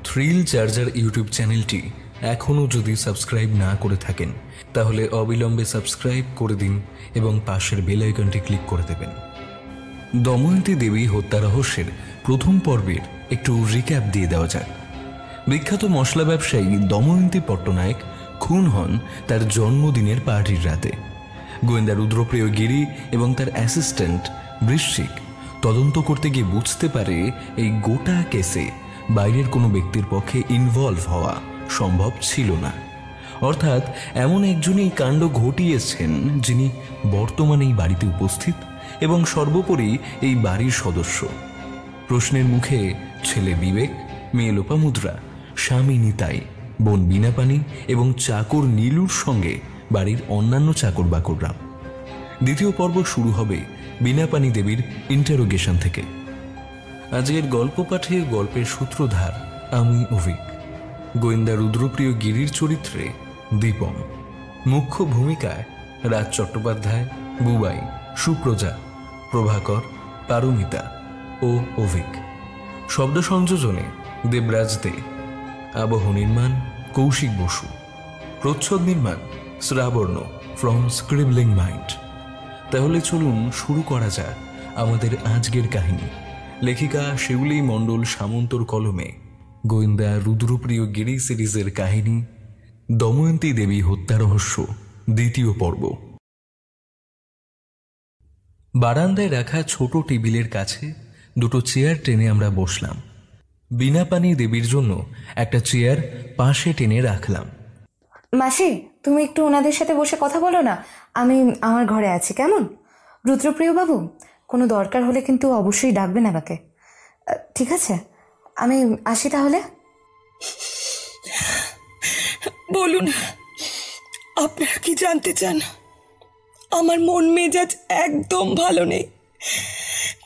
Thrill charger YouTube চ্যানেলটি এখনও যদি সাবস্ক্রাইব না করে থাকেন তাহলে অবিলম্বে সাবস্ক্রাইব করে দিন এবং পাশের বেল আইকনটি ক্লিক করে দেবেন। দময়ন্তী দেবী হত্যা রহস্যের প্রথম পর্বের একটু রিক্যাপ দিয়ে দেওয়া যাক। বিখ্যাত মশলা ব্যবসায়ী দময়ন্তী পট্টনায়ক খুন হন তার জন্মদিনের পার্টির রাতে। গোয়েন্দা রুদ্রপ্রিয় গিরি এবং তার অ্যাসিস্ট্যান্ট বৃশ্চিক তদন্ত করতে গিয়ে বুঝতে পারে এই গোটা কেসে বাইরের কোনো ব্যক্তির পক্ষে ইনভলভ হওয়া সম্ভব ছিল না, অর্থাৎ এমন একজনই কাণ্ড ঘটিয়েছেন যিনি বর্তমানে এই বাড়িতে উপস্থিত এবং সর্বোপরি এই বাড়ির সদস্য। প্রশ্নের মুখে ছেলে বিবেক, মেয়ে লোপামুদ্রা, স্বামী নিতাই, বোন বীণাপানি এবং চাকর নীলুর সঙ্গে বাড়ির অন্যান্য চাকর বাকররা। দ্বিতীয় পর্ব শুরু হবে বীণাপানি দেবীর ইন্টারোগেশন থেকে। আজকের গল্প পাঠে গল্পের সূত্রধার আমি অভিক। গোয়েন্দা রুদ্রপ্রিয় গিরির চরিত্রে দীপম, মুখ্য ভূমিকায় রাজ চট্টোপাধ্যায়, বুবাই, সুপ্রজা, প্রভাকর, পারমিতা ও অভিক। শব্দ সংযোজনে দেবরাজ দে, আবহ নির্মাণ কৌশিক বসু, প্রচ্ছদ নির্মাণ শ্রাবর্ণ ফ্রম স্ক্রিবলিং মাইন্ড। তাহলে চলুন শুরু করা যাক আমাদের আজকের কাহিনী। লেখিকা শিউলি মণ্ডল সামন্তর কলমে গোয়েন্দা রুদ্রপ্রিয় গিরি সিরিজের কাহিনী দময়ন্তী দেবী হত্যা রহস্য দ্বিতীয় পর্ব। বারান্দায় রাখা ছোট টেবিলের কাছে দুটো চেয়ার টেনে আমরা বসলাম। বীণাপানি দেবীর জন্য একটা চেয়ার পাশে টেনে রাখলাম। মাসি, তুমি একটু ওনাদের সাথে বসে কথা বলো না, আমি আমার ঘরে আছি। কেমন? রুদ্রপ্রিয় বাবু, কোনো দরকার হলে কিন্তু অবশ্যই ডাকবেন আমাকে, ঠিক আছে? আমি আসি তাহলে। বলুন, আপনারা কি জানতে চান? আমার মন মেজাজ একদম ভালো নেই।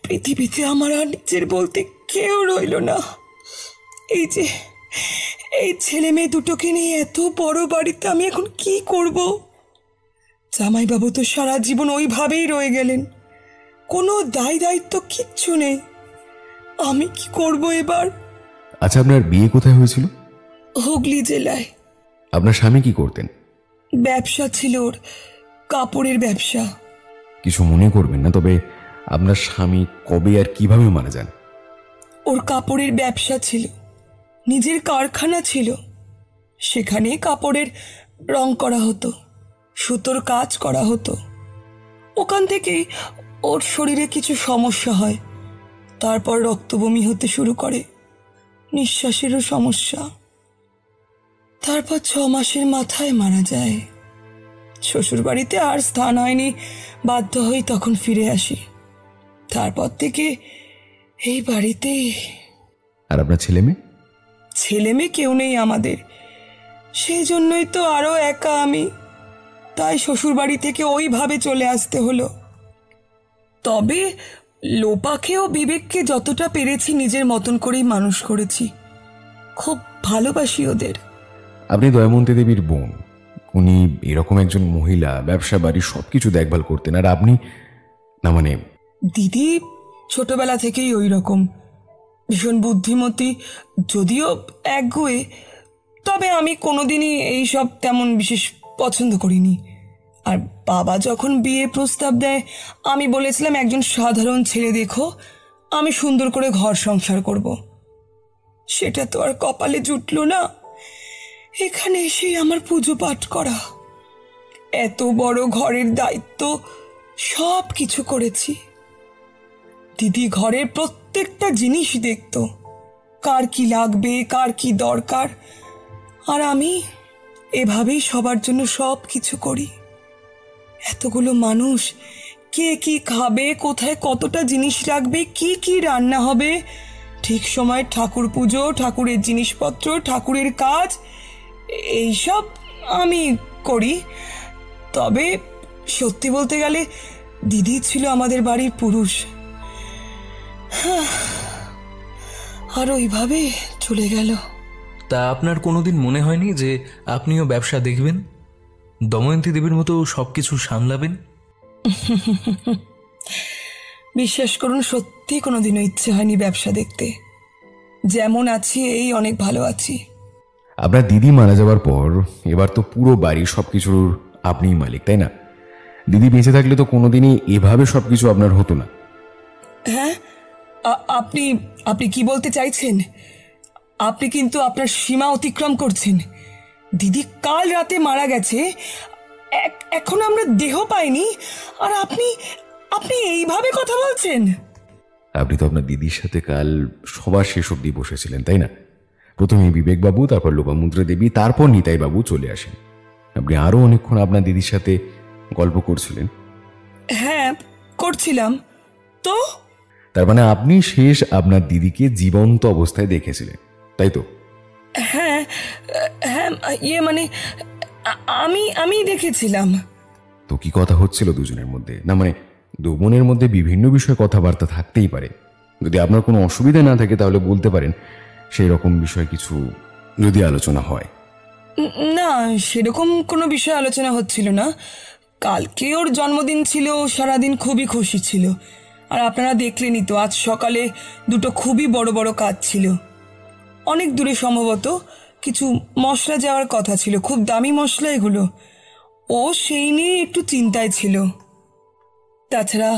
পৃথিবীতে আমার আর নিজের বলতে কেউ রইল না। এই ছেলে মেয়ে দুটোকে নিয়ে এত বড় বাড়িতে আমি এখন কি করব? জামাইবাবু তো সারা জীবন ওইভাবেই রয়ে গেলেন, কোনো দায়িত্ব কিচ্ছু নেই। আমি কি করব এবার? আচ্ছা, আপনার বিয়ে কোথায় হয়েছিল? হুগলি জেলায়। আপনার স্বামী কি করতেন? ব্যবসা ছিল ওর, কাপড়ের ব্যবসা। কিছু মনে করবেন না, তবে আপনার স্বামী কবে আর কিভাবে মারা যান? ওর কাপড়ের ব্যবসা ছিল, নিজের কারখানা ছিল। সেখানে কাপড়ের রং করা হতো, সুতোর কাজ করা হতো। ওখান থেকেই ওর শরীরে কিছু সমস্যা হয়, তারপর রক্তবমি হতে শুরু করে, নিঃশ্বাসেরও সমস্যা। তারপর 6 মাসের মাথায় মারা যায়। শ্বশুর বাড়িতে আর স্থান হয়নি, বাধ্য হয়ে তখন ফিরে আসি। তারপর থেকে এই বাড়িতেই। আর আপনার ছেলে মেয়ে? ছেলে মেয়ে কেউ নেই আমাদের, সেই জন্যই তো আরো একা আমি। তাই শ্বশুর বাড়ি থেকে ওইভাবে চলে আসতে হলো। তবে লোপাকে ও বিবেককে যতটা পেরেছি নিজের মতন করেই মানুষ করেছি। খুব ভালোবাসি ওদের। আপনি দময়ন্তী দেবীর বোন, উনি এরকম একজন মহিলা, ব্যবসা বাড়ি সবকিছু দেখভাল করতেন, আর আপনি না? মানে দিদি ছোটবেলা থেকেই ওই রকম, ভীষণ বুদ্ধিমতী, যদিও একগুঁয়ে। তবে আমি কোনোদিনই এইসব তেমন বিশেষ পছন্দ করিনি। আর বাবা যখন বিয়ে প্রস্তাব দেয়, আমি বলেছিলাম একজন সাধারণ ছেলে দেখো, আমি সুন্দর করে ঘর সংসার করব। সেটা তো আর কপালে জুটলো না। এখানে এসেই আমার পুজো পাঠ করা, এত বড় ঘরের দায়িত্ব, সব কিছু করেছি। দিদি ঘরের প্রত্যেকটা জিনিস দেখত, কার কি লাগবে, কার কি দরকার। আর আমি এভাবেই সবার জন্য সব কিছু করি। এতগুলো মানুষ, কে কি খাবে, কোথায় কতটা জিনিস রাখবে, কি কি রান্না হবে, ঠিক সময় ঠাকুর পুজো, ঠাকুরের জিনিসপত্র, ঠাকুরের কাজ, এইসব আমি করি। তবে সত্যি বলতে গেলে দিদি ছিল আমাদের বাড়ির পুরুষ। আর ওইভাবে চলে গেল। তা আপনার কোনোদিন মনে হয়নি যে আপনিও ব্যবসা দেখবেন, দময়ন্তী দেবীর মতো সবকিছু সামলাবেন? বিশ্বাস করুন, সত্যি কোনোদিনও ইচ্ছে হয়নি ব্যবসা দেখতে। যেমন আছি এই অনেক ভালো আছি। আপনার দিদি মারা যাওয়ার পর এবার তো পুরো বাড়ি সবকিছুর আপনিই মালিক, তাই না? দিদি বেঁচে থাকলে তো কোনোদিনই এভাবে সবকিছু আপনার হতো না। হ্যাঁ, আপনি আপনি কি বলতে চাইছেন? আপনি কিন্তু আপনার সীমা অতিক্রম করছেন। দিদি কাল রাতে মারা গেছে, এখন আমরা দেহ পাইনি, আর আপনি আপনি এইভাবে কথা বলছেন? আপনি তো আপনার দিদির সাথে কাল সবার শেষ অব্দি বসেছিলেন, তাই না? প্রথমে বিবেকবাবু, তারপর লোপামুদ্রা দেবী, তারপর নিতাইবাবু চলে আসেন। আপনি আরও অনেকক্ষণ আপনার দিদির সাথে গল্প করছিলেন। হ্যাঁ, করছিলাম তো। তার মানে আপনি শেষ আপনার দিদিকে জীবন্ত অবস্থায় দেখেছিলেন, তাই তো? হ্যাঁ হ্যাঁ, মানে আমি দেখেছিলাম। তো কি কথা হচ্ছিল দুজনের মধ্যে? না মানে দু বোনের মধ্যে বিভিন্ন বিষয়ে কথাবার্তা থাকতেই পারে। যদি আপনার কোনো অসুবিধা না থাকে তাহলে বলতে পারেন, সেই রকম বিষয় কিছু যদি আলোচনা হয়। না, সেরকম কোনো বিষয় আলোচনা হচ্ছিল না। কালকে ওর জন্মদিন ছিল, সারাদিন খুবই খুশি ছিল। আর আপনারা দেখলেনই তো, আজ সকালে দুটো খুবই বড় বড় কাজ ছিল। অনেক দূরে সম্ভবত কিছু মশলা যাওয়ার কথা ছিল, খুব দামি মশলা এগুলো। ও সেই নিয়ে একটু চিন্তায় ছিল। তাছাড়া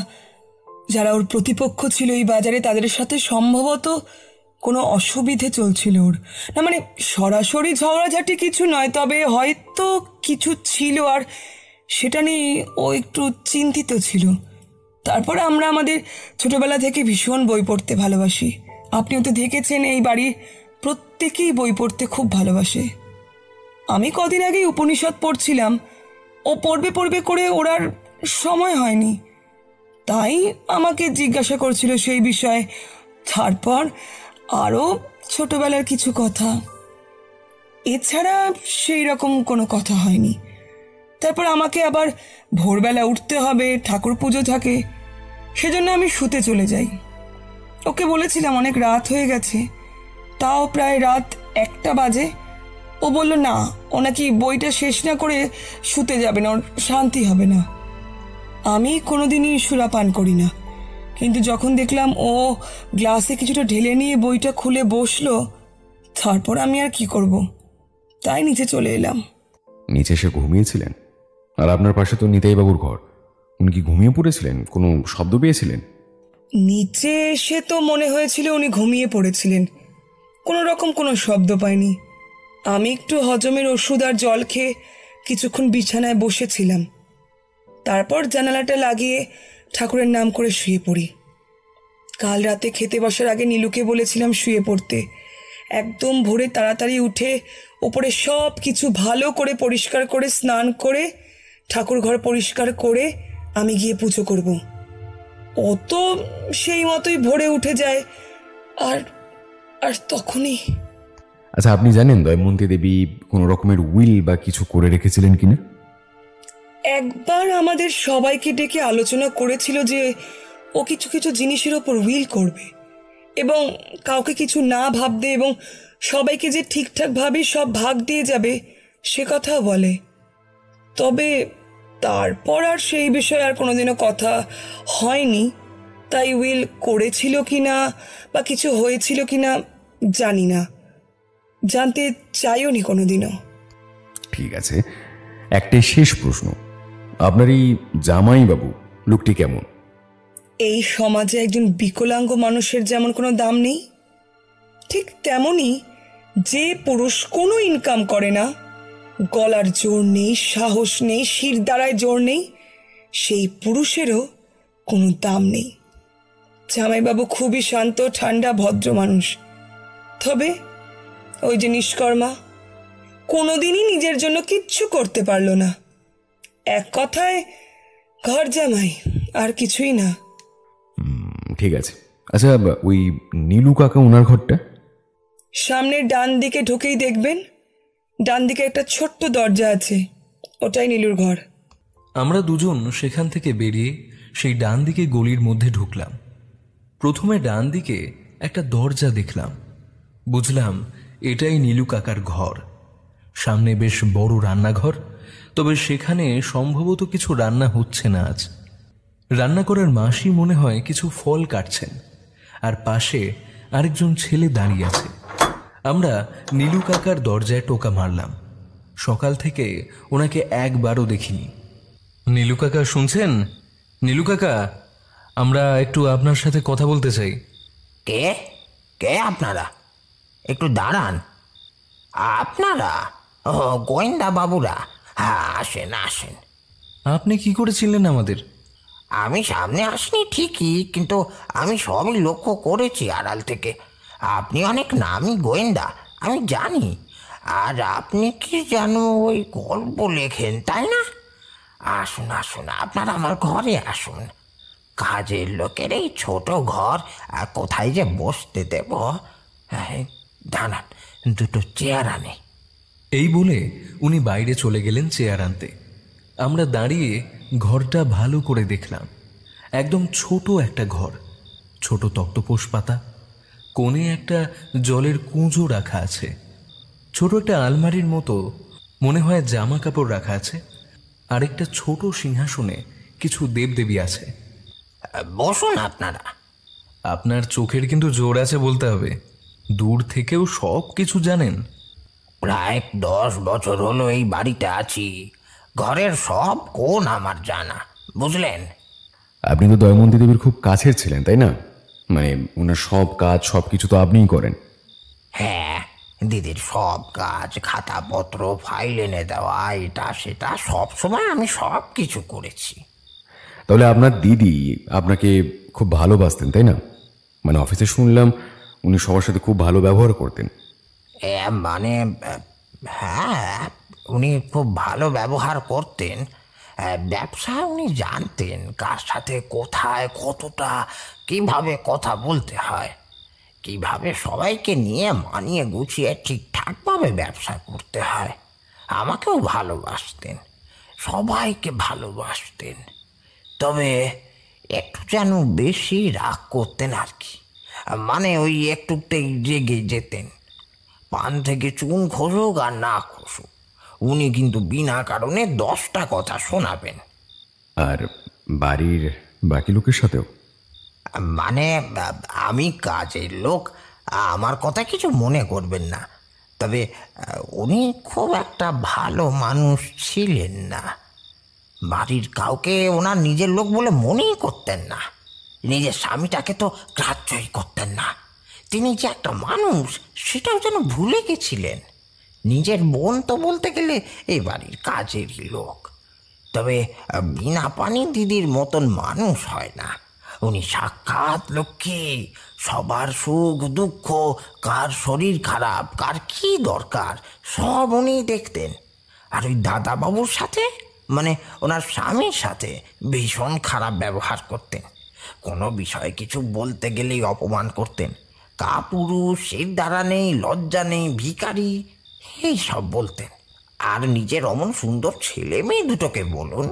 যারা ওর প্রতিপক্ষ ছিল এই বাজারে, তাদের সাথে সম্ভবত কোনো অসুবিধে চলছিল ওর। না মানে সরাসরি ঝগড়াঝাটি কিছু নয়, তবে হয়তো কিছু ছিল, আর সেটা নিয়ে ও একটু চিন্তিত ছিল। তারপর আমরা আমাদের ছোটবেলা থেকে ভীষণ বই পড়তে ভালোবাসি। আপনিও তো দেখেছেন, এই বাড়ির প্রত্যেকেই বই পড়তে খুব ভালোবাসে। আমি কদিন আগেই উপনিষদ পড়ছিলাম। ও পড়বে পড়বে করে ওর আর সময় হয়নি, তাই আমাকে জিজ্ঞাসা করছিল সেই বিষয়ে। তারপর আরও ছোটবেলার কিছু কথা, এছাড়া সেই রকম কোনো কথা হয়নি। তারপর আমাকে আবার ভোরবেলা উঠতে হবে, ঠাকুর পুজো থাকে, সেজন্য আমি শুতে চলে যাই। ওকে বলেছিলাম অনেক রাত হয়ে গেছে, তাও প্রায় রাত 1টা বাজে। ও বলল না, ও নাকি বইটা শেষ না করে শুতে যাবে না, ওর শান্তি হবে না। আমি কোনোদিনই সুরাপান করি না, কিন্তু যখন দেখলাম ও গ্লাসে কিছুটা ঢেলে নিয়ে বইটা খুলে বসলো, তারপর আমি আর কি করব, তাই নিচে চলে এলাম। নিচে এসে ঘুমিয়েছিলেন? আর আপনার পাশে তো নিতাইবাবুর ঘর, উনি কি ঘুমিয়ে পড়েছিলেন? কোনো শব্দ পেয়েছিলেন? নিচে এসে তো মনে হয়েছিল উনি ঘুমিয়ে পড়েছিলেন, কোনো রকম কোনো শব্দ পাইনি। আমি একটু হজমের ওষুধ আর জল খেয়ে কিছুক্ষণ বিছানায় বসেছিলাম। তারপর জানালাটা লাগিয়ে ঠাকুরের নাম করে শুয়ে পড়ি। কাল রাতে খেতে বসার আগে নীলুকে বলেছিলাম শুয়ে পড়তে। একদম ভোরে তাড়াতাড়ি উঠে ওপরে সব কিছু ভালো করে পরিষ্কার করে স্নান করে ঠাকুর ঘর পরিষ্কার করে আমি গিয়ে পুজো করব। ও তো সেই মতোই ভোরে উঠে যায়, আর আর তখনই। আচ্ছা, আপনি জানেন দয়মন্তী দেবী কোনো রকমের উইল বা কিছু করে রেখেছিলেন কিনা? একবার আমাদের সবাইকে ডেকে আলোচনা করেছিল যে ও কিছু কিছু জিনিসের ওপর উইল করবে, এবং কাউকে কিছু না ভাবতে, এবং সবাইকে যে ঠিকঠাকভাবে সব ভাগ দিয়ে যাবে সে কথাও বলে। তবে তারপর আর সেই বিষয়ে আর কোনোদিনও কথা হয়নি। তাই উইল করেছিল কিনা বা কিছু হয়েছিল কিনা জানি না, জানতে চাইও নি কোনোদিনও। ঠিক আছে, একটাই শেষ প্রশ্ন, আপনার এই জামাইবাবু লোকটি কেমন? এই সমাজে একজন বিকলাঙ্গ মানুষের যেমন কোনো দাম নেই, ঠিক তেমনই যে পুরুষ কোনো ইনকাম করে না, গলার জোর নেই, সাহস নেই, শির দ্বারায় জোর নেই, সেই পুরুষেরও কোনো দাম নেই। জামাইবাবু খুবই শান্ত, ঠান্ডা, ভদ্র মানুষ। তবে ওই যে নিষ্কর্মা, কোনোদিনই নিজের জন্য কিচ্ছু করতে পারল না। এক কথায় ঘর জামাই, আর কিছুই না। ঠিক আছে। আচ্ছা, ওই নীলু কাকা ওনার ঘরটা? সামনের ডান দিকে ঢুকেই দেখবেন, ডান দিকে একটা ছোট্ট দরজা আছে, ওটাই নীলুর ঘর। আমরা দুজন সেখান থেকে বেরিয়ে সেই ডান দিকে গলির মধ্যে ঢুকলাম। প্রথমে ডান দিকে একটা দরজা দেখলাম, বুঝলাম এটাই নীলু কাকার ঘর। সামনে বেশ বড় রান্নাঘর, তবে সেখানে সম্ভবত কিছু রান্না হচ্ছে না আজ। রান্না করার মাসি মনে হয় কিছু ফল কাটছেন, আর পাশে আরেকজন ছেলে দাঁড়িয়ে আছে। আমরা নীলু কাকার দরজায় টোকা মারলাম। সকাল থেকে ওনাকে একবারও দেখিনি। নীলু কাকা শুনছেন? নীলু কাকা, আমরা একটু আপনার সাথে কথা বলতে চাই। কে কে আপনারা? একটু দাঁড়ান। আপনারা? ও, গোয়েন্দা বাবুরা? হ্যাঁ, আসেন আসেন। আপনি কি করে চিনলেন আমাদের? আমি সামনে আসিনি ঠিকই, কিন্তু আমি সবই লক্ষ্য করেছি আড়াল থেকে। আপনি অনেক নামি গোয়েন্দা, আমি জানি। আর আপনি কি জানো ওই গল্প লেখেন, তাই না? আসুন আসুন, আপনারা আমার ঘরে আসুন। কাজের লোকের এই ছোট ঘর, আর কোথায় যে বসতে দেব? দাঁড়ান, দুটো চেয়ার আনে। এই বলে উনি বাইরে চলে গেলেন চেয়ার আনতে। আমরা দাঁড়িয়ে ঘরটা ভালো করে দেখলাম। একদম ছোট একটা ঘর, ছোট তক্তপোষ পাতা, কোণে একটা জলের কুঁজো রাখা আছে, ছোট একটা আলমারির মতো মনে হয় জামা কাপড় রাখা আছে, আর একটা ছোট সিংহাসনে কিছু দেবদেবী আছে। বসুন আপনারা। আপনার চোখের কিন্তু জোর আছে বলতে হবে, দূর থেকেও সব কিছু জানেন। প্রায় 10 বছর হলো এই বাড়িতে আছি, ঘরের সব কোণ আমার জানা, বুঝলেন? আপনি তো দয়মন্তী দেবীর খুব কাছের ছিলেন, তাই না? মানে ওনার সব কাজ সব কিছু তো আপনিই করেন। হ্যাঁ, দিদির সব কাজ, খাতাপত্র, ফাইল এনে দেওয়া, এটা সেটা সব সময় আমি সব কিছু করেছি। তাহলে আপনার দিদি আপনাকে খুব ভালোবাসতেন, তাই না? মানে অফিসে শুনলাম উনি সবার সাথে খুব ভালো ব্যবহার করতেন। মানে হ্যাঁ, উনি খুব ভালো ব্যবহার করতেন। ব্যবসা উনি জানতেন কার সাথে কোথায় কতটা কিভাবে কথা বলতে হয়, কিভাবে সবাইকে নিয়ে মানিয়ে গুছিয়ে ঠিকঠাকভাবে ব্যবসা করতে হয়। আমাকেও ভালোবাসতেন, সবাইকে ভালোবাসতেন। তবে একটু যেন বেশি রাগ করতেন আর কি। মানে ওই একটুতেই রেগে যেতেন। পান থেকে চুন খসুক আর না খসুক, উনি কিন্তু বিনা কারণে 10টা কথা শোনাবেন। আর বাড়ির বাকি লোকের সাথেও? মানে আমি কাজের লোক, আমার কথা কিছু মনে করবেন না। তবে উনি খুব একটা ভালো মানুষ ছিলেন না। বাড়ির কাউকে ওনার নিজের লোক বলে মনেই করতেন না। নিজের স্বামীটাকে তো গ্রাহ্যই করতেন না। তিনি যে একটা মানুষ সেটাও যেন ভুলে গেছিলেন। নিজের বোন তো বলতে গেলে এই বাড়ির কাজেরই লোক। তবে বিনা পানি দিদির মতন মানুষ হয় না। উনি সাক্ষাৎ লক্ষ্মী, সবার সুখ দুঃখ, কার শরীর খারাপ, কার কি দরকার সব উনি দেখতেন। আর ওই দাদাবাবুর সাথে, মানে ওনার স্বামীর সাথে ভীষণ খারাপ ব্যবহার করতেন। কোনো বিষয়ে কিছু বলতে গেলেই অপমান করতেন। কাপুরুষ, এর দ্বারা নেই, লজ্জা নেই, ভিখারি, এই সব বলতেন। আর নিজের অমন সুন্দর ছেলে মেয়ে দুটোকে বলুন,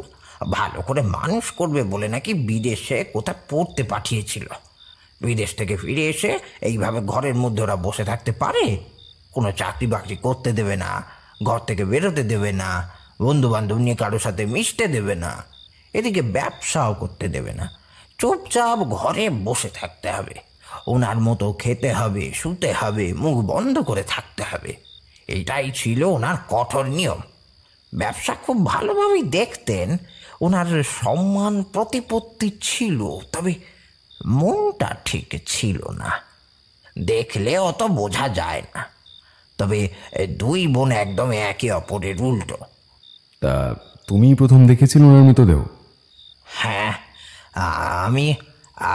ভালো করে মানুষ করবে বলে নাকি বিদেশে কোথায় পড়তে পাঠিয়েছিল। বিদেশ থেকে ফিরে এসে এইভাবে ঘরের মধ্যে ওরা বসে থাকতে পারে? কোনো চাকরি বাকরি করতে দেবে না, ঘর থেকে বেরোতে দেবে না, বন্ধু বান্ধব নিয়ে কারোর সাথে মিশতে দেবে না, এদিকে ব্যবসাও করতে দেবে না। চুপচাপ ঘরে বসে থাকতে হবে, ওনার মতো খেতে হবে, শুতে হবে, মুখ বন্ধ করে থাকতে হবে। এইটাই ছিল ওনার কঠোর নিয়ম। ব্যবসা খুব ভালোভাবেই দেখতেন, ওনার সম্মান প্রতিপত্তি ছিল, তবে মনটা ঠিক ছিল না। দেখলে অত বোঝা যায় না। তবে দুই বোন একদম একে অপরের উল্টো। তা তুমি প্রথম দেখেছিলে ওনার মৃতদেহ? হ্যাঁ, আমি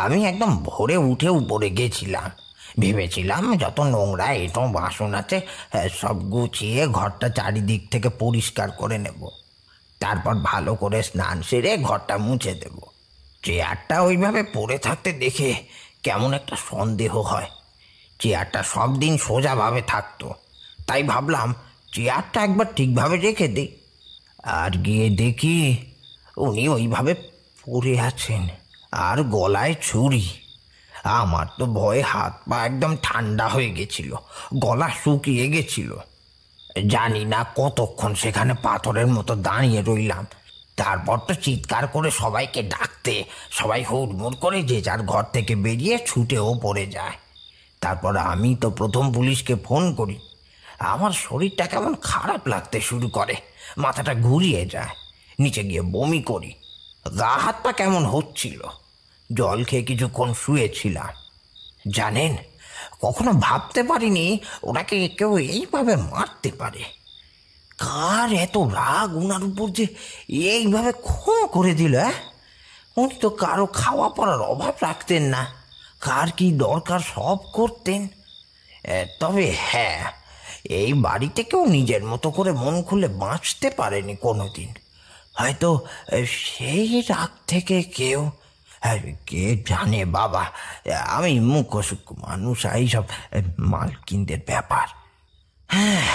আমি একদম ভোরে উঠে উপরে গেছিলাম। ভেবেছিলাম যত নোংরা এটো বাসন আছে সব গুছিয়ে ঘরটা চারিদিক থেকে পরিষ্কার করে নেব। তারপর ভালো করে স্নান সেরে ঘরটা মুছে দেব। চেয়ারটা ওইভাবে পড়ে থাকতে দেখে কেমন একটা সন্দেহ হয়। চেয়ারটা সব দিন সোজাভাবে থাকতো, তাই ভাবলাম চেয়ারটা একবার ঠিকভাবে রেখে দিই। আর গিয়ে দেখি উনি ওইভাবে পড়ে আছেন, আর গলায় ছুরি। আমার তো ভয়ে হাত পা একদম ঠান্ডা হয়ে গেছিল, গলা শুকিয়ে গেছিল। জানি না কতক্ষণ সেখানে পাথরের মতো দাঁড়িয়ে রইলাম। তারপর তো চিৎকার করে সবাইকে ডাকতে সবাই হুড়মুড় করে যে যার ঘর থেকে বেরিয়ে ছুটেও পড়ে যায়। তারপর আমি তো প্রথম পুলিশকে ফোন করি। আমার শরীরটা কেমন খারাপ লাগতে শুরু করে, মাথাটা ঘুরিয়ে যায়, নিচে গিয়ে বমি করি, গা হাত পা কেমন হচ্ছিল। জল খেয়ে কিছুক্ষণ শুয়েছিলাম। জানেন, কখনো ভাবতে পারিনি ওনাকে কেউ এইভাবে মারতে পারে। কার এত রাগ ওনার উপর যে এইভাবে খুন করে দিল? উনি তো কারো খাওয়া পড়ার অভাব রাখতেন না, কার কি দরকার সব করতেন। তবে হ্যাঁ, এই বাড়িতে কেউ নিজের মতো করে মন খুলে বাঁচতে পারেনি কোনোদিন। হয়তো সেই রাগ থেকে কেউ, কে জানে বাবা, আমি মুখ্য মানুষ, এইসব মালকিনদের ব্যাপার। হ্যাঁ,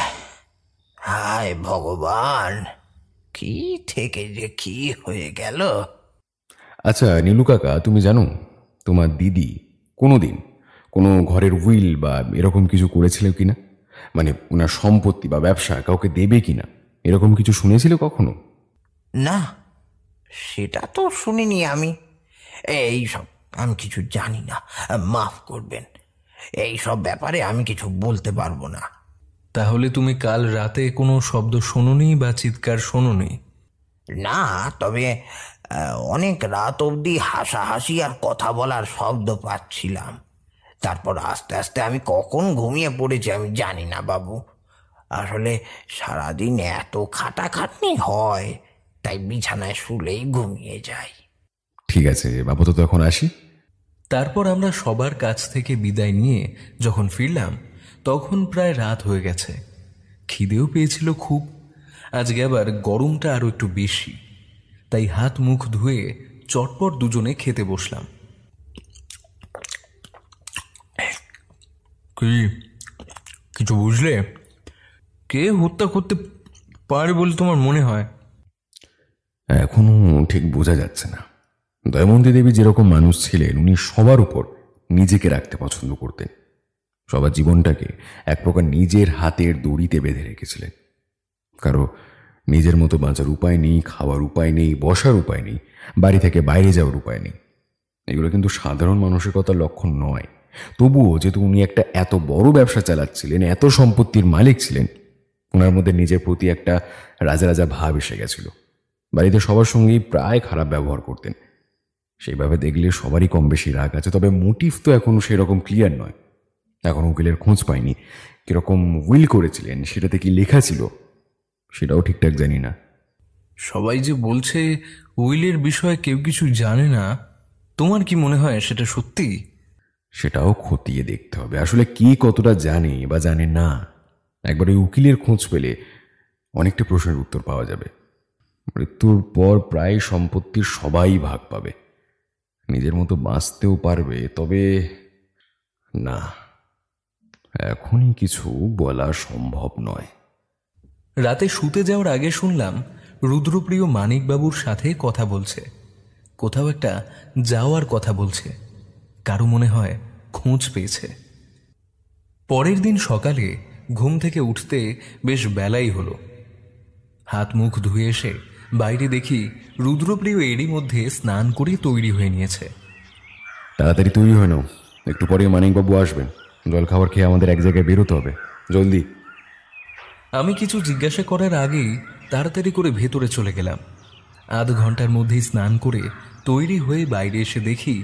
হায় ভগবান, কি থেকে যে কি হয়ে গেল। আচ্ছা নীলু কাকা, তুমি জানো তোমার দিদি কোনোদিন কোনো ঘরের উইল বা এরকম কিছু করেছিল কিনা? মানে ওনার সম্পত্তি বা ব্যবসা কাউকে দেবে কিনা, এরকম কিছু শুনেছিল কখনো? না, সেটা তো শুনিনি আমি। এইসব আমি কিছু জানি না, মাফ করবেন। এই সব ব্যাপারে আমি কিছু বলতে পারবো না। তাহলে তুমি কাল রাতে কোনো শব্দ শোনোনি বা চিৎকার শোনোনি? না, তবে অনেক রাত অবধি হাসাহাসি আর কথা বলার শব্দ পাচ্ছিলাম। তারপর আস্তে আস্তে আমি কখন ঘুমিয়ে পড়েছি আমি জানি না বাবু। আসলে সারাদিন এত খাটাখাটনি হয়, তাই বিছানায় শুলেই ঘুমিয়ে যাই। ঠিক আছে বাবু, তো এখন আসি। তারপর আমরা সবার কাছ থেকে বিদায় নিয়ে যখন ফিরলাম তখন প্রায় রাত হয়ে গেছে। খিদেও পেয়েছিল খুব। আজকে আবার গরমটা আরো একটু বেশি, তাই হাত মুখ ধুয়ে চটপট দুজনে খেতে বসলাম। কি কিছু বুঝলে? কে হত্যা করতে পারে বলে তোমার মনে হয়? এখনো ঠিক বোঝা যাচ্ছে না। দয়মন্তী দেবী যেরকম মানুষ ছিলেন, উনি সবার উপর নিজেকে রাখতে পছন্দ করতেন। সবার জীবনটাকে এক প্রকার নিজের হাতের দড়িতে বেঁধে রেখেছিলেন। কারো নিজের মতো বাঁচার উপায় নেই, খাওয়ার উপায় নেই, বসার উপায় নেই, বাড়ি থেকে বাইরে যাওয়ার উপায় নেই। এগুলো কিন্তু সাধারণ মানসিকতার লক্ষণ নয়। তবুও যেহেতু উনি একটা এত বড় ব্যবসা চালাচ্ছিলেন, এত সম্পত্তির মালিক ছিলেন, ওনার মধ্যে নিজের প্রতি একটা রাজা রাজা ভাব এসে গেছিল। বাড়িতে সবার সঙ্গেই প্রায় খারাপ ব্যবহার করতেন। সেইভাবে দেখলে সবারই কম বেশি রাগ আছে, তবে মোটিভ তো এখনো সেরকম ক্লিয়ার নয়। এখন উকিলের খোঁজ পাইনি। কিরকম উইল করেছিলেন, সেটাতে কি লেখা ছিল সেটাও ঠিকঠাক জানি না। সবাই যে বলছে উইলের বিষয়ে কেউ কিছু জানে না, তোমার কি মনে হয় সেটা সত্যি? সেটাও খতিয়ে দেখতে হবে আসলে কি কতটা জানে বা জানে না। একবার ওই উকিলের খোঁজ পেলে অনেকটা প্রশ্নের উত্তর পাওয়া যাবে। মৃত্যুর পর প্রায় সম্পত্তির সবাই ভাগ পাবে, নিজের মতো বাঁচতেও পারবে। তবে না, এখনই কিছু বলা সম্ভব নয়। রাতে শুতে যাওয়ার আগে শুনলাম রুদ্রপ্রিয় মানিকবাবুর সাথে কথা বলছে, কোথাও একটা যাওয়ার কথা বলছে। কারো মনে হয় খোঁজ পেয়েছে। পরের দিন সকালে ঘুম থেকে উঠতে বেশ বেলাই হলো। হাত মুখ ধুয়ে এসে বাইরে দেখি রুদ্রপ্রিয় এরই মধ্যে স্নান করে তৈরি হয়ে নিয়েছে। তাড়াতাড়ি তৈরি হয়ে নাও, একটু পরে মানিকবাবু আসবেন। জল খাবার খেয়ে আমাদের এক জায়গায় বেরোতে হবে, জলদি। আমি কিছু জিজ্ঞাসা করার আগেই তাড়াতাড়ি করে ভেতরে চলে গেলাম। আধ ঘন্টার মধ্যেই স্নান করে তৈরি হয়ে বাইরে এসে দেখি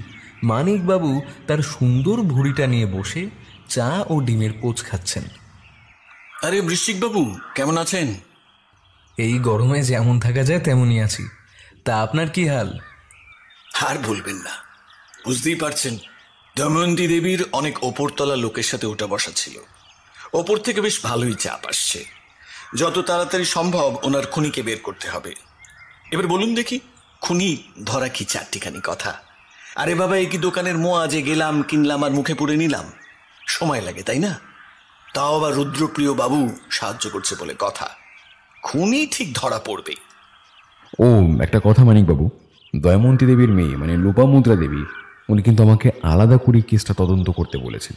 মানিকবাবু তার সুন্দর ভুঁড়িটা নিয়ে বসে চা ও ডিমের পোচ খাচ্ছেন। আরে বৃশ্চিকবাবু, কেমন আছেন? এই গরমে যেমন থাকা যায় তেমনই আছি। তা আপনার কি হাল? আর বলবেন না, বুঝতেই পারছেন, দময়ন্তী দেবীর অনেক ওপরতলা লোকের সাথে ওঠা বসা ছিল। ওপর থেকে বেশ ভালোই চাপ আসছে। যত তাড়াতাড়ি সম্ভব ওনার খুনিকে বের করতে হবে। এবার বলুন দেখি, খুনি ধরা কি চারটিখানি কথা? আরে বাবা, এই কি দোকানের মোয়া যে গেলাম কিনলাম আর মুখে পুরে নিলাম? সময় লাগে, তাই না? তাও আবার রুদ্রপ্রিয় বাবু সাহায্য করছে বলে কথা। খুনি ঠিক ধরা পড়বে। ও একটা কথা মানিকবাবু, দয়মন্তী দেবীর মেয়ে মানে লোপামুদ্রা দেবী, উনি কিন্তু আমাকে আলাদা করে কেসটা তদন্ত করতে বলেছেন।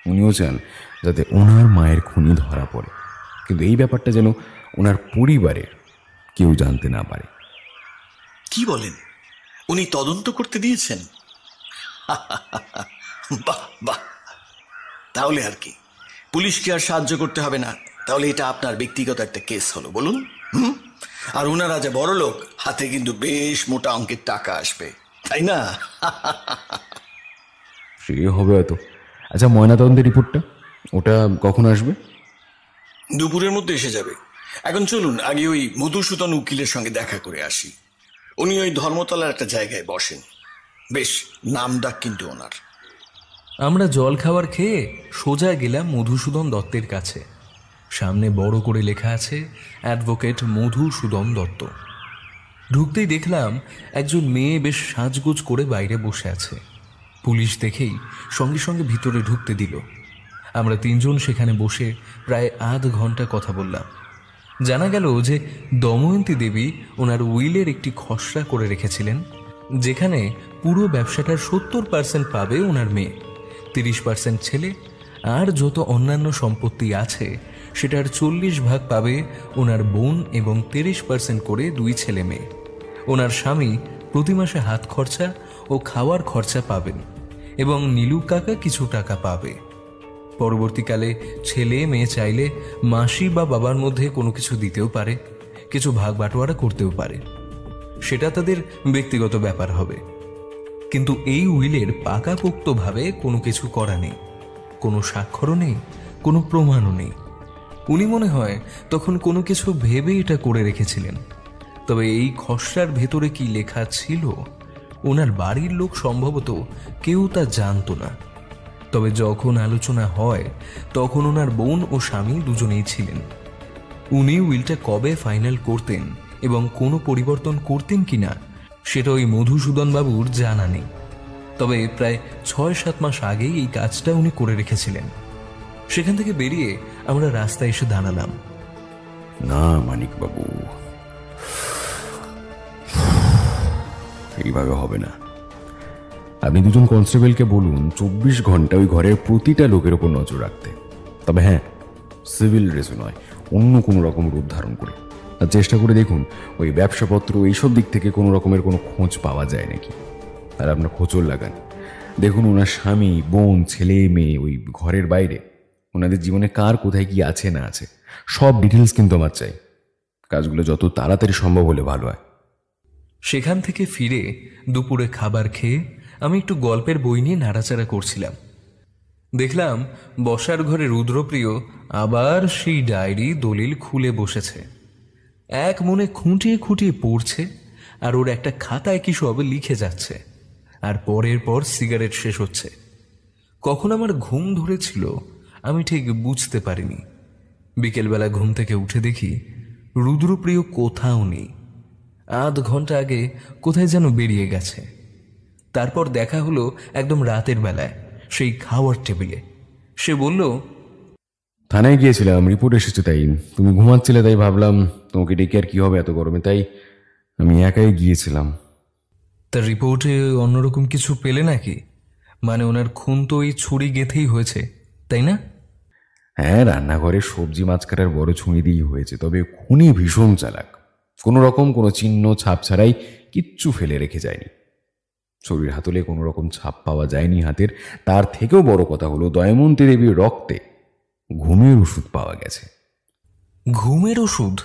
উনিও চান যাতে ওনার মায়ের খুনি ধরা পড়ে, কিন্তু এই ব্যাপারটা যেন ওনার পরিবারের কেউ জানতে না পারে। কি বলেন? উনি তদন্ত করতে দিয়েছেন? বাহ বাহ, তাহলে আর কি, পুলিশকে আর সাহায্য করতে হবে না। তাহলে এটা আপনার ব্যক্তিগত একটা কেস হলো, বলুন। আর ওনারা যে বড় লোক, হাতে কিন্তু বেশ মোটা অঙ্কের টাকা আসবে, তাই না? সে হবে হয়তো। আচ্ছা, ময়নাতদন্তের রিপোর্টটা ওটা কখন আসবে? দুপুরের মধ্যে এসে যাবে। এখন চলুন আগে ওই মধুসূদন উকিলের সঙ্গে দেখা করে আসি। উনি ওই ধর্মতলার একটা জায়গায় বসেন, বেশ নামডাক কিন্তু ওনার। আমরা জল খাবার খেয়ে সোজা গেলাম মধুসূদন দত্তের কাছে। সামনে বড় করে লেখা আছে অ্যাডভোকেট মধুসূদন দত্ত। ঢুকতেই দেখলাম একজন মেয়ে বেশ সাজগোজ করে বাইরে বসে আছে। পুলিশ দেখেই সঙ্গে সঙ্গে ভিতরে ঢুকতে দিল। আমরা তিনজন সেখানে বসে প্রায় আধ ঘন্টা কথা বললাম। জানা গেল যে দময়ন্তী দেবী ওনার উইলের একটি খসড়া করে রেখেছিলেন, যেখানে পুরো ব্যবসাটার 70% পাবে ওনার মেয়ে, 30% ছেলে, আর যত অন্যান্য সম্পত্তি আছে সেটার 40 ভাগ পাবে ওনার বোন এবং 30% করে 2 ছেলে মেয়ে। ওনার স্বামী প্রতি মাসে হাত খরচা ও খাওয়ার খরচা পাবেন এবং নীলু কাকা কিছু টাকা পাবে। পরবর্তীকালে ছেলে মেয়ে চাইলে মাসি বা বাবার মধ্যে কোনো কিছু দিতেও পারে, কিছু ভাগ বাটোয়ারা করতেও পারে, সেটা তাদের ব্যক্তিগত ব্যাপার হবে। কিন্তু এই উইলের পাকাপোক্তভাবে কোনো কিছু করা নেই, কোনো স্বাক্ষরও নেই, কোনো প্রমাণও নেই। উনি মনে হয় তখন কোনো কিছু ভেবে এটা করে রেখেছিলেন। তবে এই খসড়ার ভেতরে কি লেখা ছিল ওনার বাড়ির লোক সম্ভবত কেউ তা জানতো না। তবে যখন আলোচনা হয় তখন ওনার বোন ও স্বামী দুজনেই ছিলেন। উনি উইলটা কবে ফাইনাল করতেন এবং কোনো পরিবর্তন করতেন কিনা সেটা ওই মধুসূদন বাবুর জানা নেই। তবে প্রায় 6-7 মাস আগেই এই কাজটা উনি করে রেখেছিলেন। সেখান থেকে বেরিয়ে আমরা রাস্তায় এসে দাঁড়ালাম। না মানিক বাবু, এইভাবে হবে না। আপনি দুজন কনস্টেবলকে বলুন 24 ঘন্টা ওই ঘরের প্রতিটা লোকের ওপর নজর রাখতে। তবে হ্যাঁ, সিভিল ড্রেসে নয়, অন্য কোনো রকম রূপ ধারণ করে। আর চেষ্টা করে দেখুন ওই ব্যবসাপত্র এইসব দিক থেকে কোনো রকমের কোনো খোঁজ পাওয়া যায় নাকি। আর আপনার খোঁচর লাগান, দেখুন ওনার স্বামী, বোন, ছেলে মেয়ে ওই ঘরের বাইরে ওনাদের জীবনে কার কোথায় কি আছে না আছে সব ডিটেলস কিন্তু আমার চাই। কাজগুলো যত তাড়াতাড়ি সম্ভব হলে ভালো হয়। সেখান থেকে ফিরে দুপুরে খাবার খেয়ে আমি একটু গল্পের বই নিয়ে নাড়াচাড়া করছিলাম। দেখলাম বসার ঘরে রুদ্রপ্রিয় আবার সেই ডায়েরি দলিল খুলে বসেছে। এক মনে খুঁটিয়ে খুঁটিয়ে পড়ছে আর ওর একটা খাতায় কি সব লিখে যাচ্ছে, আর পরের পর সিগারেট শেষ হচ্ছে। কখন আমার ঘুম ধরেছিল আমি ঠিক বুঝতে পারিনি। বিকেলবেলা ঘুম থেকে উঠে দেখি রুদ্রপ্রিয় কোথাও নেই। আধ ঘন্টা আগে কোথায় যেন বেরিয়ে গেছে। তারপর দেখা হলো একদম রাতের বেলায় সেই খাওয়ার টেবিলে। সে বলল, থানায় গিয়েছিলাম, রিপোর্ট এসেছে, তাই তুমি ঘুমাচ্ছিলে, তাই ভাবলাম তোমাকে ডেকে আর কি হবে এত গরমে, তাই আমি একাই গিয়েছিলাম। তার রিপোর্টে অন্যরকম কিছু পেলে নাকি? মানে ওনার খুন তো ওই ছুরি গেঁথেই হয়েছে, তাই না? হ্যাঁ, রান্নাঘরে সবজি মাছ কাটার বড় ছুরি দিয়েই হয়েছে। তবে খুনি ভীষণ চালাক, কোনো রকম কোনো চিহ্ন ছাপ ছাড়াই কিচ্ছু ফেলে রেখে যায়নি। ছুরির হাতলে কোনো রকম ছাপ পাওয়া যায়নি হাতের। তার থেকেও বড় কথা হলো দময়ন্তী দেবীর রক্তে ঘুমের ওষুধ পাওয়া গেছে। ঘুমের ওষুধ?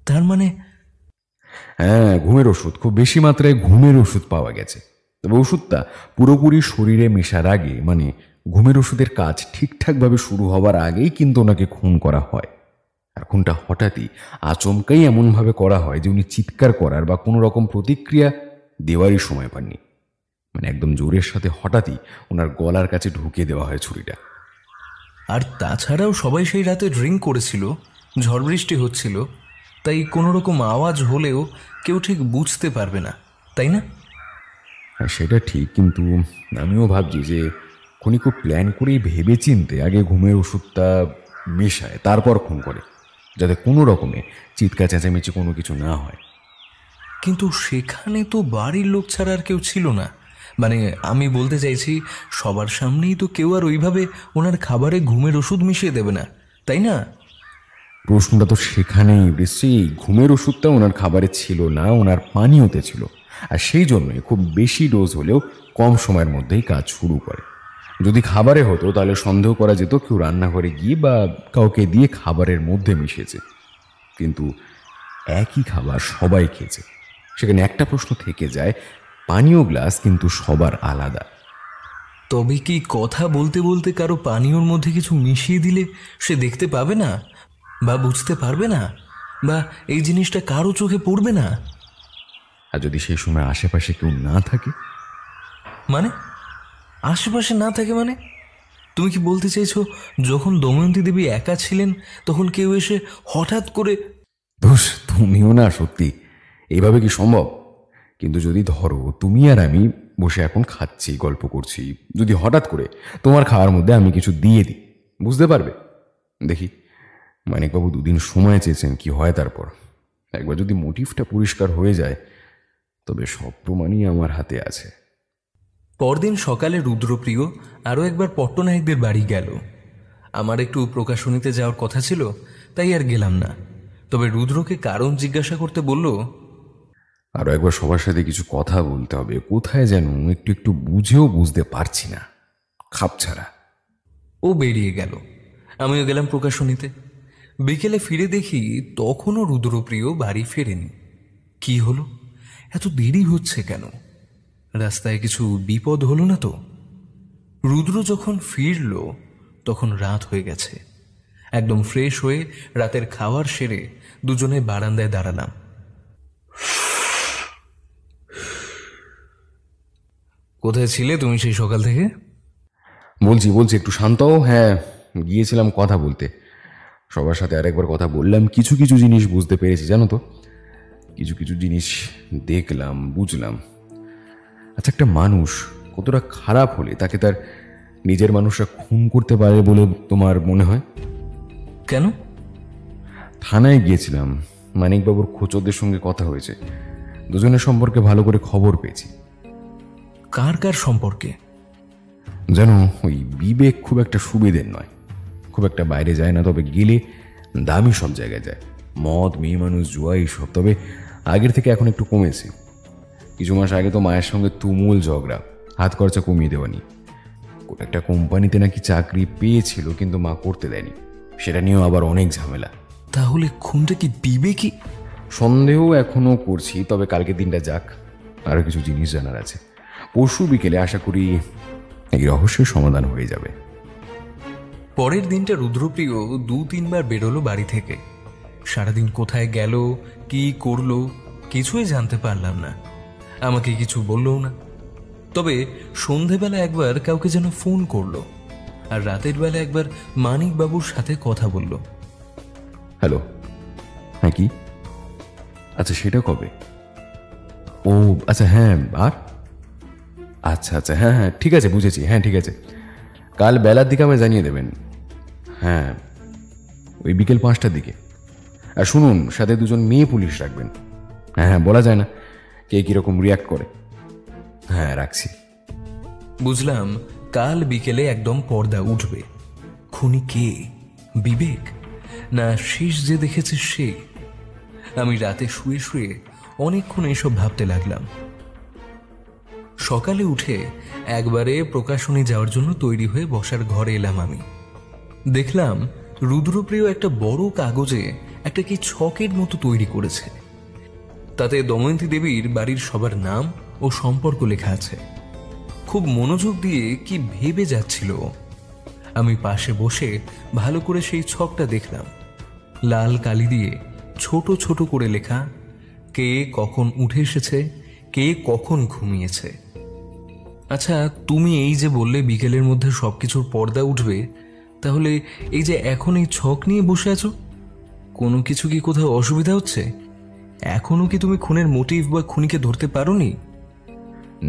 তার মানে? হ্যাঁ, ঘুমের ওষুধ, খুব বেশি মাত্রায় ঘুমের ওষুধ পাওয়া গেছে। তবে ওষুধটা পুরোপুরি শরীরে মেশার আগে, মানে ঘুমের ওষুধের কাজ ঠিকঠাকভাবে শুরু হওয়ার আগেই কিন্তু ওনাকে খুন করা হয়। আর খুনটা হঠাৎই আচমকাই এমনভাবে করা হয় যে উনি চিৎকার করার বা কোনো রকম প্রতিক্রিয়া দেওয়ারই সময় পাননি। মানে একদম জোরের সাথে হঠাৎই ওনার গলার কাছে ঢুকিয়ে দেওয়া হয় ছুরিটা। আর তাছাড়াও সবাই সেই রাতে ড্রিঙ্ক করেছিল, ঝড় বৃষ্টি হচ্ছিল, তাই কোনো রকম আওয়াজ হলেও কেউ ঠিক বুঝতে পারবে না, তাই না? হ্যাঁ, সেটা ঠিক, কিন্তু আমিও ভাবছি যে খুনি খুব প্ল্যান করেই ভেবে চিনতে আগে ঘুমের ওষুধটা মেশায়, তারপর খুন করে, যাতে কোনো রকমে চিৎকার চেঁচামেচি কোনো কিছু না হয়। কিন্তু সেখানে তো বাড়ির লোক ছাড়া আর কেউ ছিল না। মানে আমি বলতে চাইছি, সবার সামনেই তো কেউ আর ওইভাবে ওনার খাবারে ঘুমের ওষুধ মিশিয়ে দেবে না, তাই না? প্রশ্নটা তো সেখানেই বৃষ্টি। ঘুমের ওষুধটা ওনার খাবারে ছিল না, ওনার পানীয়তে ছিল। আর সেই জন্যই খুব বেশি ডোজ হলেও কম সময়ের মধ্যেই কাজ শুরু করে। যদি খাবারে হতো তাহলে সন্দেহ করা যেত কেউ রান্নাঘরে গিয়ে বা কাউকে দিয়ে খাবারের মধ্যে মিশেছে, কিন্তু একই খাবার সবাই খেয়েছে। সেখানে একটা প্রশ্ন থেকে যায়, পানীয় গ্লাস কিন্তু সবার আলাদা। তবে কি কথা বলতে বলতে কারো পানীয়র মধ্যে কিছু মিশিয়ে দিলে সে দেখতে পাবে না বা বুঝতে পারবে না, বা এই জিনিসটা কারো চোখে পড়বে না? আর যদি সেই সময় আশেপাশে কেউ না থাকে? মানে আশেপাশে না থাকে মানে? তুমি কি বলতে চাইছো যখন দময়ন্তী দেবী একা ছিলেন তখন কেউ এসে হঠাৎ করে? ধুস, তুমিও না, সত্যি এইভাবে কি সম্ভব? কিন্তু যদি ধরো তুমি আর আমি বসে এখন খাচ্ছি, গল্প করছি, যদি হঠাৎ করে তোমার খাওয়ার মধ্যে আমি কিছু দিয়ে দিই, বুঝতে পারবে? দেখি, মানিকবাবু 2 দিন সময় চেয়েছেন, কি হয় তারপর? একবার যদি মোটিভটা পরিষ্কার হয়ে যায় তবে সব প্রমাণই আমার হাতে আছে। পরদিন সকালে রুদ্রপ্রিয় আরও একবার পট্টনায়কদের বাড়ি গেল। আমার একটু প্রকাশনীতে যাওয়ার কথা ছিল, তাই আর গেলাম না। তবে রুদ্রকে কারণ জিজ্ঞাসা করতে বলল, আরও একবার সবার সাথে কিছু কথা বলতে হবে, কোথায় যেন একটু একটু বুঝেও বুঝতে পারছি না, খাপ ছাড়া। ও বেরিয়ে গেল, আমিও গেলাম প্রকাশনীতে। বিকেলে ফিরে দেখি তখনও রুদ্রপ্রিয় বাড়ি ফেরেনি। কি হলো, এত দেরি হচ্ছে কেন? রাস্তায় কিছু বিপদ হলো না তো? রুদ্র যখন ফিরল তখন রাত হয়ে গেছে। একদম ফ্রেশ হয়ে রাতের খাবার সেরে দুজনে বারান্দায় দাঁড়ালাম। কোথায় ছিলে তুমি সেই সকাল থেকে? বলছি একটু শান্ত হও। হ্যাঁ, গিয়েছিলাম কথা বলতে, সবার সাথে আরেকবার কথা বললাম, কিছু কিছু জিনিস বুঝতে পেরেছি, জানো তো, কিছু কিছু জিনিস দেখলাম, বুঝলাম। আচ্ছা, একটা মানুষ কতটা খারাপ হলে তাকে তার নিজের মানুষরা খুন করতে পারে বলে তোমার মনে হয়? কেন? থানায় গিয়েছিলাম, মানিকবাবুর খোঁচরদের সঙ্গে কথা হয়েছে, দুজনের সম্পর্কে ভালো করে খবর পেয়েছি। কার কার সম্পর্কে? যেন ওই বিবেক খুব একটা সুবিধের নয়, খুব একটা বাইরে যায় না, তবে গেলে দামি সব জায়গায় যায়, মদ, মেয়ে মানুষ, জুয়া, এইসব। তবে আগের থেকে এখন একটু কমেছে। কিছু মাস আগে তো মায়ের সঙ্গে তুমুল ঝগড়া, হাত খরচা কমিয়ে দেওয়া নিয়ে। একটা কোম্পানিতে নাকি চাকরি পেয়েছিল, কিন্তু মা করতে দেয়নি, সেটা নিয়েও আবার অনেক ঝামেলা। তাহলে খুনটা কি বিবেকই? সন্দেহ এখনো করছি, তবে কালকে দিনটা যাক, আরো কিছু জিনিস জানার আছে। পরশু বিকেলে আশা করি এই রহস্যের সমাধান হয়ে যাবে। পরের দিনটা রুদ্রপ্রিয় 2-3 বার বেরোলো বাড়ি থেকে। সারাদিন কোথায় গেল, কি করলো, কিছুই জানতে পারলাম না। আমাকে কিছু বললও না। তবে সন্ধেবেলা একবার কাউকে যেন ফোন করলো, আর রাতের বেলা একবার মানিকবাবুর সাথে কথা বলল। হ্যালো, হ্যাঁ কি? আচ্ছা, সেটা কবে? ও আচ্ছা, হ্যাঁ, আর আচ্ছা আচ্ছা, হ্যাঁ হ্যাঁ, ঠিক আছে, বুঝেছি, হ্যাঁ ঠিক আছে, কাল বেলার দিকে আমায় জানিয়ে দেবেন। হ্যাঁ, ওই বিকেল 5টার দিকে। আর শুনুন, সাথে 2জন মেয়ে পুলিশ রাখবেন। হ্যাঁ হ্যাঁ, বলা যায় না কে কীরকম রিয়াক্ট করে। হ্যাঁ, রাখছি। বুঝলাম কাল বিকেলে একদম পর্দা উঠবে। খুনি কে? বিবেক, না শেষ যে দেখেছে সে? আমি রাতে শুয়ে শুয়ে অনেকক্ষণ এসব ভাবতে লাগলাম। সকালে উঠে একবারে প্রকাশনী যাওয়ার জন্য তৈরি হয়ে বসার ঘরে এলাম। আমি দেখলাম রুদ্রপ্রিয় একটা বড় কাগজে একটা কি ছকের মতো তৈরি করেছে। তাতে দময়ন্তী দেবীর বাড়ির সবার নাম ও সম্পর্ক লেখা আছে। খুব মনোযোগ দিয়ে কি ভেবে যাচ্ছিল। আমি পাশে বসে ভালো করে সেই ছকটা দেখলাম। লাল কালি দিয়ে ছোট ছোট করে লেখা, কে কখন উঠে এসেছে, কে কখন ঘুমিয়েছে। আচ্ছা, তুমি এই যে বললে বিকেলের মধ্যে সবকিছুর পর্দা উঠবে, তাহলে এই যে এখন এই ছক নিয়ে বসে আছো, কোনো কিছু কি কোথাও অসুবিধা হচ্ছে? এখনো কি তুমি খুনের মোটিভ বা খুনিকে ধরতে পারোনি?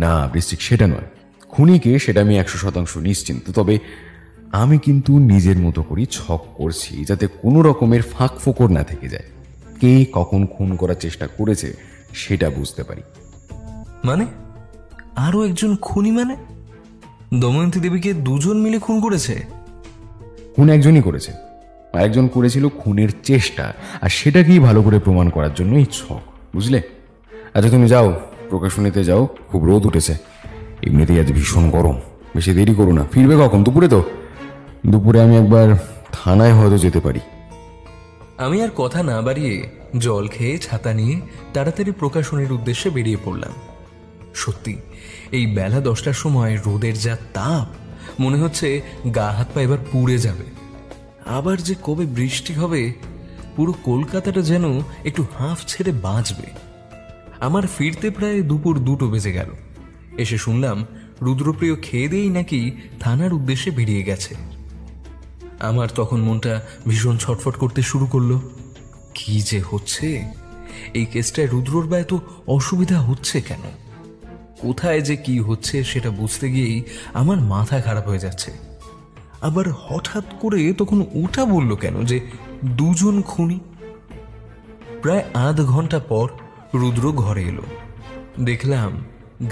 না বৃশ্চিক, সেটা নয়। খুনিকে সেটা আমি 100% নিশ্চিন্ত। তবে আমি কিন্তু নিজের মতো করেই ছক করছি, যাতে কোনো রকমের ফাঁক ফোকর না থেকে যায়। কে কখন খুন করার চেষ্টা করেছে সেটা বুঝতে পারি। মানে আরো একজন খুনি? মানে দময়ন্তী দেবীকে 2জন মিলে খুন করেছে? খুন একজনই করেছে, আর একজন করেছিল খুনের চেষ্টা, আর সেটাকেই ভালো করে প্রমাণ করার জন্য এই ছক, বুঝলে? আচ্ছা, তুমি যাও, প্রকাশনীতে যাও, খুব রোদ উঠেছে, এমনিতেই আজ ভীষণ গরম। বেশি দেরি করো না। ফিরবে কখন? দুপুরে? তো দুপুরে আমি একবার থানায় হয়তো যেতে পারি। আমি আর কথা না বাড়িয়ে জল খেয়ে ছাতা নিয়ে তাড়াতাড়ি প্রকাশনের উদ্দেশ্যে বেরিয়ে পড়লাম। সত্যি এই বেলা 10টার সময় রোদের যা তাপ, মনে হচ্ছে গা হাত পা এবার পুড়ে যাবে। আবার যে কবে বৃষ্টি হবে, পুরো কলকাতাটা যেন একটু হাঁফ ছেড়ে বাঁচবে। আমার ফিরতে প্রায় দুপুর 2টো বেজে গেল। এসে শুনলাম রুদ্রপ্রিয় খেয়ে দিয়েই নাকি থানার উদ্দেশ্যে বেরিয়ে গেছে। আমার তখন মনটা ভীষণ ছটফট করতে শুরু করলো। কি যে হচ্ছে, এই কেসটায় রুদ্রর বা এত অসুবিধা হচ্ছে কেন? কোথায় যে কি হচ্ছে সেটা বুঝতে গিয়েই আমার মাথা খারাপ হয়ে যাচ্ছে। আবার হঠাৎ করে তখন ওটা বলল কেন যে 2 জন খুনি? প্রায় আধ ঘন্টা পর রুদ্র ঘরে এলো। দেখলাম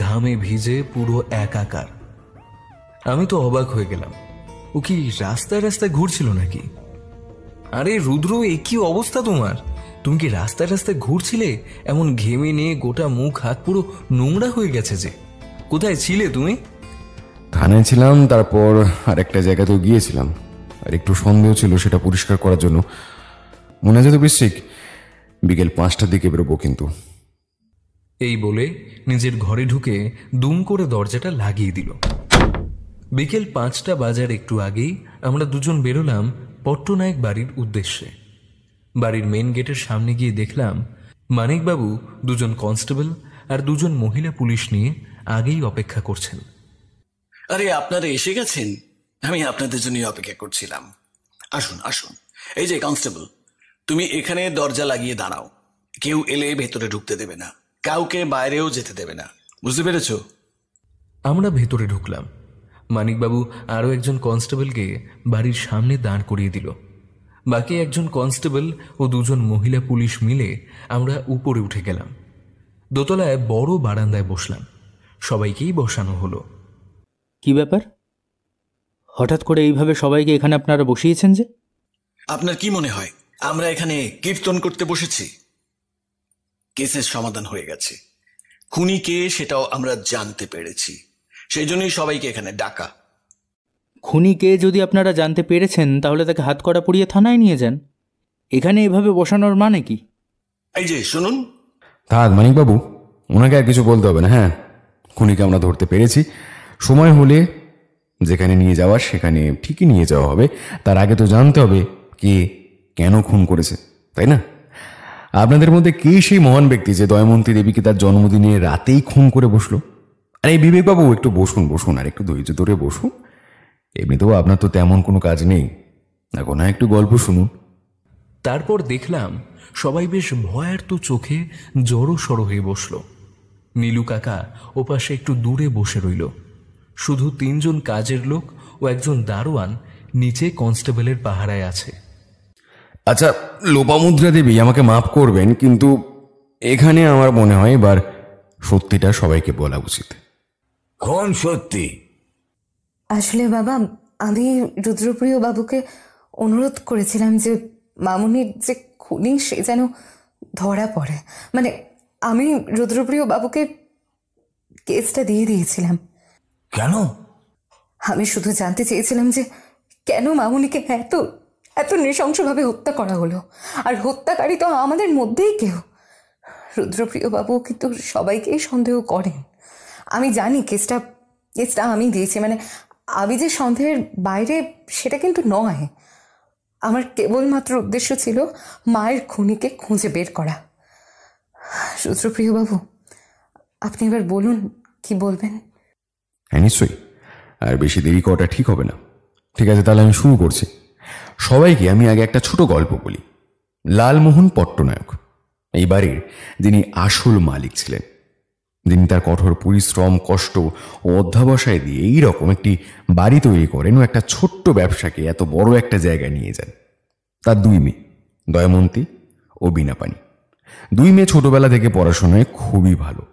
ঘামে ভিজে পুরো একাকার। আমি তো অবাক হয়ে গেলাম। ও কি রাস্তায় রাস্তায় ঘুরছিল নাকি? আরে রুদ্র, এ কি অবস্থা তোমার? তুমি কি রাস্তায় রাস্তায় ঘুরছিলে? এমন ঘেমে নিয়ে গোটা মুখ হাত পুরো নোংরা হয়ে গেছে যে। কোথায় ছিলে তুমি? থানায় ছিলাম, তারপর আরেকটা জায়গাতেও গিয়েছিলাম। আর একটু সন্দেহ ছিল, সেটা পরিষ্কার করার জন্য। মনে আছে তো বৃশ্চিক, বিকেল 5টার দিকে বেরোবো কিন্তু। এই বলে নিজের ঘরে ঢুকে দুম করে দরজাটা লাগিয়ে দিল। বিকেল 5টা বাজার একটু আগেই আমরা দুজন বেরোলাম পট্টনায়ক বাড়ির উদ্দেশ্যে। বাড়ির মেন গেটের সামনে গিয়ে দেখলাম মানিকবাবু 2 জন কনস্টেবল আর 2 জন মহিলা পুলিশ নিয়ে আগেই অপেক্ষা করছেন। আরে আপনারা এসে গেছেন? আমি আপনাদের জন্যই অপেক্ষা করছিলাম। আসুন আসুন। এই যে কনস্টেবল, তুমি এখানে দরজা লাগিয়ে দাঁড়াও। কেউ এলে ভেতরে ঢুকতে দেবে না, কাউকে বাইরেও যেতে দেবে না, বুঝতে পেরেছ? আমরা ভেতরে ঢুকলাম। মানিকবাবু আরও একজন কনস্টেবলকে বাড়ির সামনে দাঁড় করিয়ে দিল। বাকি একজন কনস্টেবল ও 2 জন মহিলা পুলিশ মিলে আমরা উপরে উঠে গেলাম। দোতলায় বড় বারান্দায় বসলাম। সবাইকেই বসানো হলো। কি ব্যাপার, হঠাৎ করে এইভাবে সবাইকে এখানে আপনারা বসিয়েছেন যে? আপনার কি মনে হয় আমরা এখানে কীর্তন করতে বসেছি? কেসের সমাধান হয়ে গেছে। খুনি কে সেটাও আমরা জানতে পেরেছি, সেই জন্যই সবাইকে এখানে ডাকা। খুনিকে যদি আপনারা জানতে পেরেছেন, তাহলে তাকে হাতকড়া পরিয়ে থানায় নিয়ে যান। এখানে এভাবে বসানোর মানে কি? এই যে শুনুন। থাক মানিকবাবু, ওনাকে আর কিছু বলতে হবে না। হ্যাঁ, খুনিকে আমরা ধরতে পেরেছি। সময় হলে যেখানে নিয়ে যাওয়ার সেখানে ঠিকই নিয়ে যাওয়া হবে। তার আগে তো জানতে হবে কে কেন খুন করেছে, তাই না? আপনাদের মধ্যে কে সেই মহান ব্যক্তি যে দময়ন্তী দেবীকে তার জন্মদিনে রাতেই খুন করে বসলো? আরে বিবেকবাবু, একটু বসুন বসুন, আর একটু ধৈর্য ধরে বসুন। এমনিতেও আপনার তো তেমন কোনো কাজ নেই, এখন একটু গল্প শুনুন। তারপর দেখলাম সবাই বেশ ভয়ার্ত চোখে জড়ো সড়ো হয়ে বসল। নীলু কাকা ওপাশে একটু দূরে বসে রইল। শুধু 3 জন কাজের লোক ও একজন দারোয়ান নিচে কনস্টেবলের পাহারায় আছে। আচ্ছা লোপামুদ্রা দেবী, আমাকে মাফ করবেন, কিন্তু এখানে আমার মনে হয় এবার সত্যিটা সবাইকে বলা উচিত। কোন সত্যি? আসলে বাবা, আমি রুদ্রপ্রিয় বাবুকে অনুরোধ করেছিলাম যে মামুনির যে খুনি সে যেন ধরা পড়ে। মানে আমি রুদ্রপ্রিয় বাবুকে কেসটা দিয়ে দিয়েছিলাম। কেন? আমি শুধু জানতে চেয়েছিলাম যে কেন মামুনিকে এত এত নৃশংসভাবে হত্যা করা হলো। আর হত্যাকারী তো আমাদের মধ্যেই কেউ। রুদ্রপ্রিয় বাবু কিন্তু সবাইকেই সন্দেহ করেন। আমি জানি কেসটা আমি দিয়েছি, মানে আমি যে সন্দেহের বাইরে সেটা কিন্তু নয়। আমার কেবলমাত্র উদ্দেশ্য ছিল মায়ের খুনিকে খুঁজে বের করা। রুদ্রপ্রিয় বাবু, আপনি এবার বলুন কি বলবেন। হ্যাঁ নিশ্চয়ই, আর বেশি দেরি করাটা ঠিক হবে না। ঠিক আছে, তাহলে আমি শুরু করছি। সবাইকে আমি আগে একটা ছোট গল্প বলি। লালমোহন পট্টনায়ক এই বাড়ির যিনি আসল মালিক ছিলেন, যিনি তার কঠোর পরিশ্রম, কষ্ট ও অধ্যাবসায় দিয়ে এইরকম একটি বাড়ি তৈরি করেন ও একটা ছোট্ট ব্যবসাকে এত বড় একটা জায়গায় নিয়ে যান। তার 2 মেয়ে, দময়ন্তী ও বীণাপাণি। 2 মেয়ে ছোটবেলা থেকে পড়াশোনায় খুবই ভালো।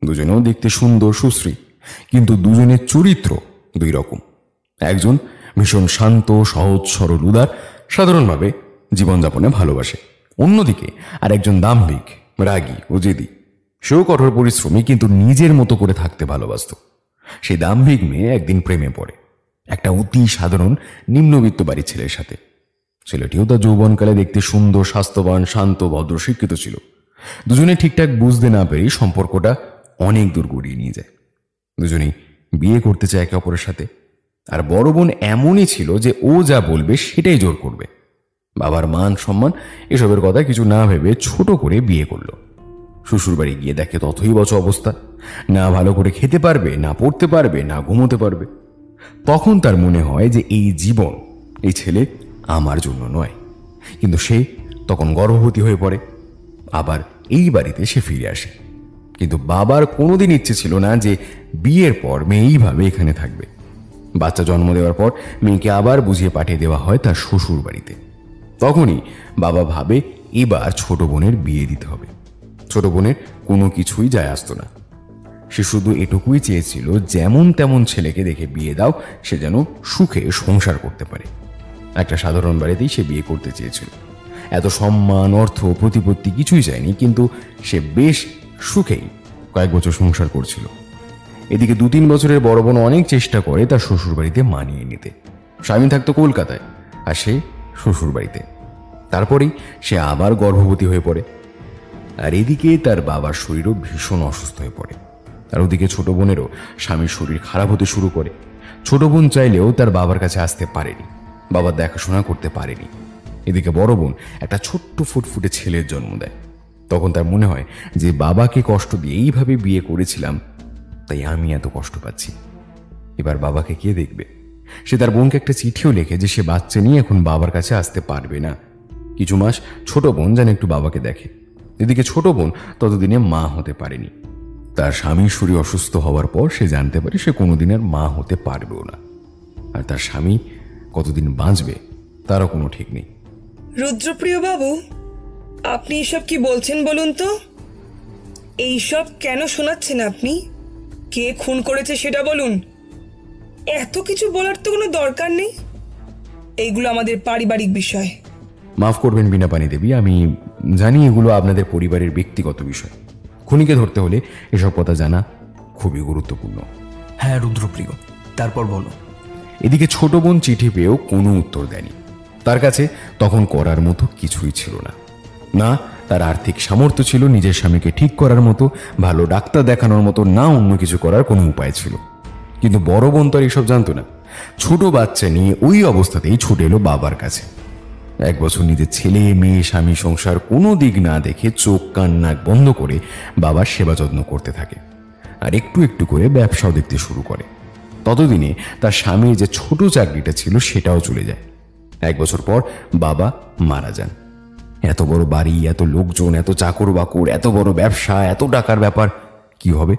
দুজনেও দেখতে সুন্দর সুশ্রী, কিন্তু দুজনের চরিত্র 2 রকম। একজন ভীষণ শান্ত, সহজ সরল, উদার, সাধারণভাবে জীবনযাপনে ভালোবাসে। অন্যদিকে আর একজন দাম্ভিক, রাগী ও জেদি। সেও কঠোর পরিশ্রমী, কিন্তু নিজের মতো করে থাকতে ভালোবাসত। সেই দাম্ভিক মেয়ে একদিন প্রেমে পড়ে একটা অতি সাধারণ নিম্নবিত্ত বাড়ির ছেলের সাথে। ছেলেটিও তার যৌবনকালে দেখতে সুন্দর, স্বাস্থ্যবান, শান্ত, ভদ্র, শিক্ষিত ছিল। দুজনে ঠিকঠাক বুঝতে না পেরে সম্পর্কটা অনেক দূর গড়িয়ে নিয়ে যায়। দুজনেই বিয়ে করতে চায় একে অপরের সাথে। আর বড় বোন এমনই ছিল যে ও যা বলবে সেটাই জোর করবে। বাবার মান সম্মান এসবের কথা কিছু না ভেবে ছোট করে বিয়ে করলো। শ্বশুরবাড়ি গিয়ে দেখে তথৈবচ অবস্থা। না ভালো করে খেতে পারবে, না পড়তে পারবে, না ঘুমোতে পারবে। তখন তার মনে হয় যে এই জীবন, এই ছেলে আমার জন্য নয়। কিন্তু সে তখন গর্ভবতী হয়ে পড়ে। আবার এই বাড়িতে সে ফিরে আসে। কিন্তু বাবার কোনোদিন ইচ্ছে ছিল না যে বিয়ের পর মেয়ে এইভাবে এখানে থাকবে। বাচ্চা জন্ম দেওয়ার পর মেয়েকে আবার বুঝিয়ে পাঠিয়ে দেওয়া হয় তার শ্বশুর বাড়িতে। তখনই বাবা ভাবে এবার ছোট বোনের বিয়ে দিতে হবে। ছোট বোনের কোনো কিছুই যায় আসতো না। সে শুধু এটুকুই চেয়েছিল, যেমন তেমন ছেলেকে দেখে বিয়ে দাও, সে যেন সুখে সংসার করতে পারে। একটা সাধারণ বাড়িতেই সে বিয়ে করতে চেয়েছিল। এত সম্মান, অর্থ, প্রতিপত্তি কিছুই চায়নি, কিন্তু সে বেশ সুখেই কয়েক বছর সংসার করছিল। এদিকে 2-3 বছরের বড় বোন অনেক চেষ্টা করে তার শ্বশুর বাড়িতে মানিয়ে নিতে। স্বামী থাকতো কলকাতায়, আর সে শ্বশুর বাড়িতে। তারপরেই সে আবার গর্ভবতী হয়ে পড়ে। আর এদিকে তার বাবার শরীরও ভীষণ অসুস্থ হয়ে পড়ে। আর ওদিকে ছোট বোনেরও স্বামীর শরীর খারাপ হতে শুরু করে। ছোট বোন চাইলেও তার বাবার কাছে আসতে পারেনি, বাবার দেখাশোনা করতে পারেনি। এদিকে বড় বোন একটা ছোট্ট ফুটফুটে ছেলের জন্ম দেয়। তখন তার মনে হয় যে বাবাকে কষ্ট দিয়ে এইভাবে বিয়ে করেছিলাম, তাই আমি এত কষ্ট পাচ্ছি। এবার বাবাকে কে দেখবে? সে তার বোনকে একটা চিঠিও লেখে যে সে বাচ্চা নিয়ে এখন বাবার কাছে আসতে পারবে না। কিছু মাস ছোট বোন যেন একটু বাবাকে দেখে। এদিকে ছোট বোন ততদিনে মা হতে পারেনি। তার স্বামীর শরীর অসুস্থ হওয়ার পর সে জানতে পারে সে কোনোদিন আর মা হতে পারবেও না। আর তার স্বামী কতদিন বাঁচবে তারও কোনো ঠিক নেই। রুদ্রপ্রিয় বাবু, আপনি এসব কি বলছেন বলুন তো? এইসব কেন শোনাচ্ছেন আপনি? কে খুন করেছে সেটা বলুন। এত কিছু বলার তো কোনো দরকার নেই। এইগুলো আমাদের পারিবারিক বিষয়। মাফ করবেন বীণাপানি দেবী, আমি জানি এগুলো আপনাদের পরিবারের ব্যক্তিগত বিষয়। খুনিকে ধরতে হলে এসব কথা জানা খুবই গুরুত্বপূর্ণ। হ্যাঁ রুদ্রপ্রিয়, তারপর বলো। এদিকে ছোট বোন চিঠি পেয়েও কোনো উত্তর দেয়নি। তার কাছে তখন করার মতো কিছুই ছিল না। না তার আর্থিক সামর্থ্য ছিল নিজের স্বামীকে ঠিক করার মতো, ভালো ডাক্তার দেখানোর মতো, না অন্য কিছু করার কোনো উপায় ছিল। কিন্তু বড় বোন তো আর এসব জানতো না। ছোট বাচ্চা নিয়ে ওই অবস্থাতেই ছুটে এলো বাবার কাছে। 1 বছর নিজের ছেলে, মেয়ে, স্বামী, সংসার কোনো দিক না দেখে চোখ কান নাক বন্ধ করে বাবার সেবা যত্ন করতে থাকে। আর একটু একটু করে ব্যবসাও দেখতে শুরু করে। ততদিনে তার স্বামীর যে ছোট চাকরিটা ছিল সেটাও চলে যায়। 1 বছর পর বাবা মারা যান। এত বড় বাড়ি, এত লোকজন, এত চাকর বাকর, এত বড় ব্যবসা, এত টাকার ব্যাপার, কি হবে?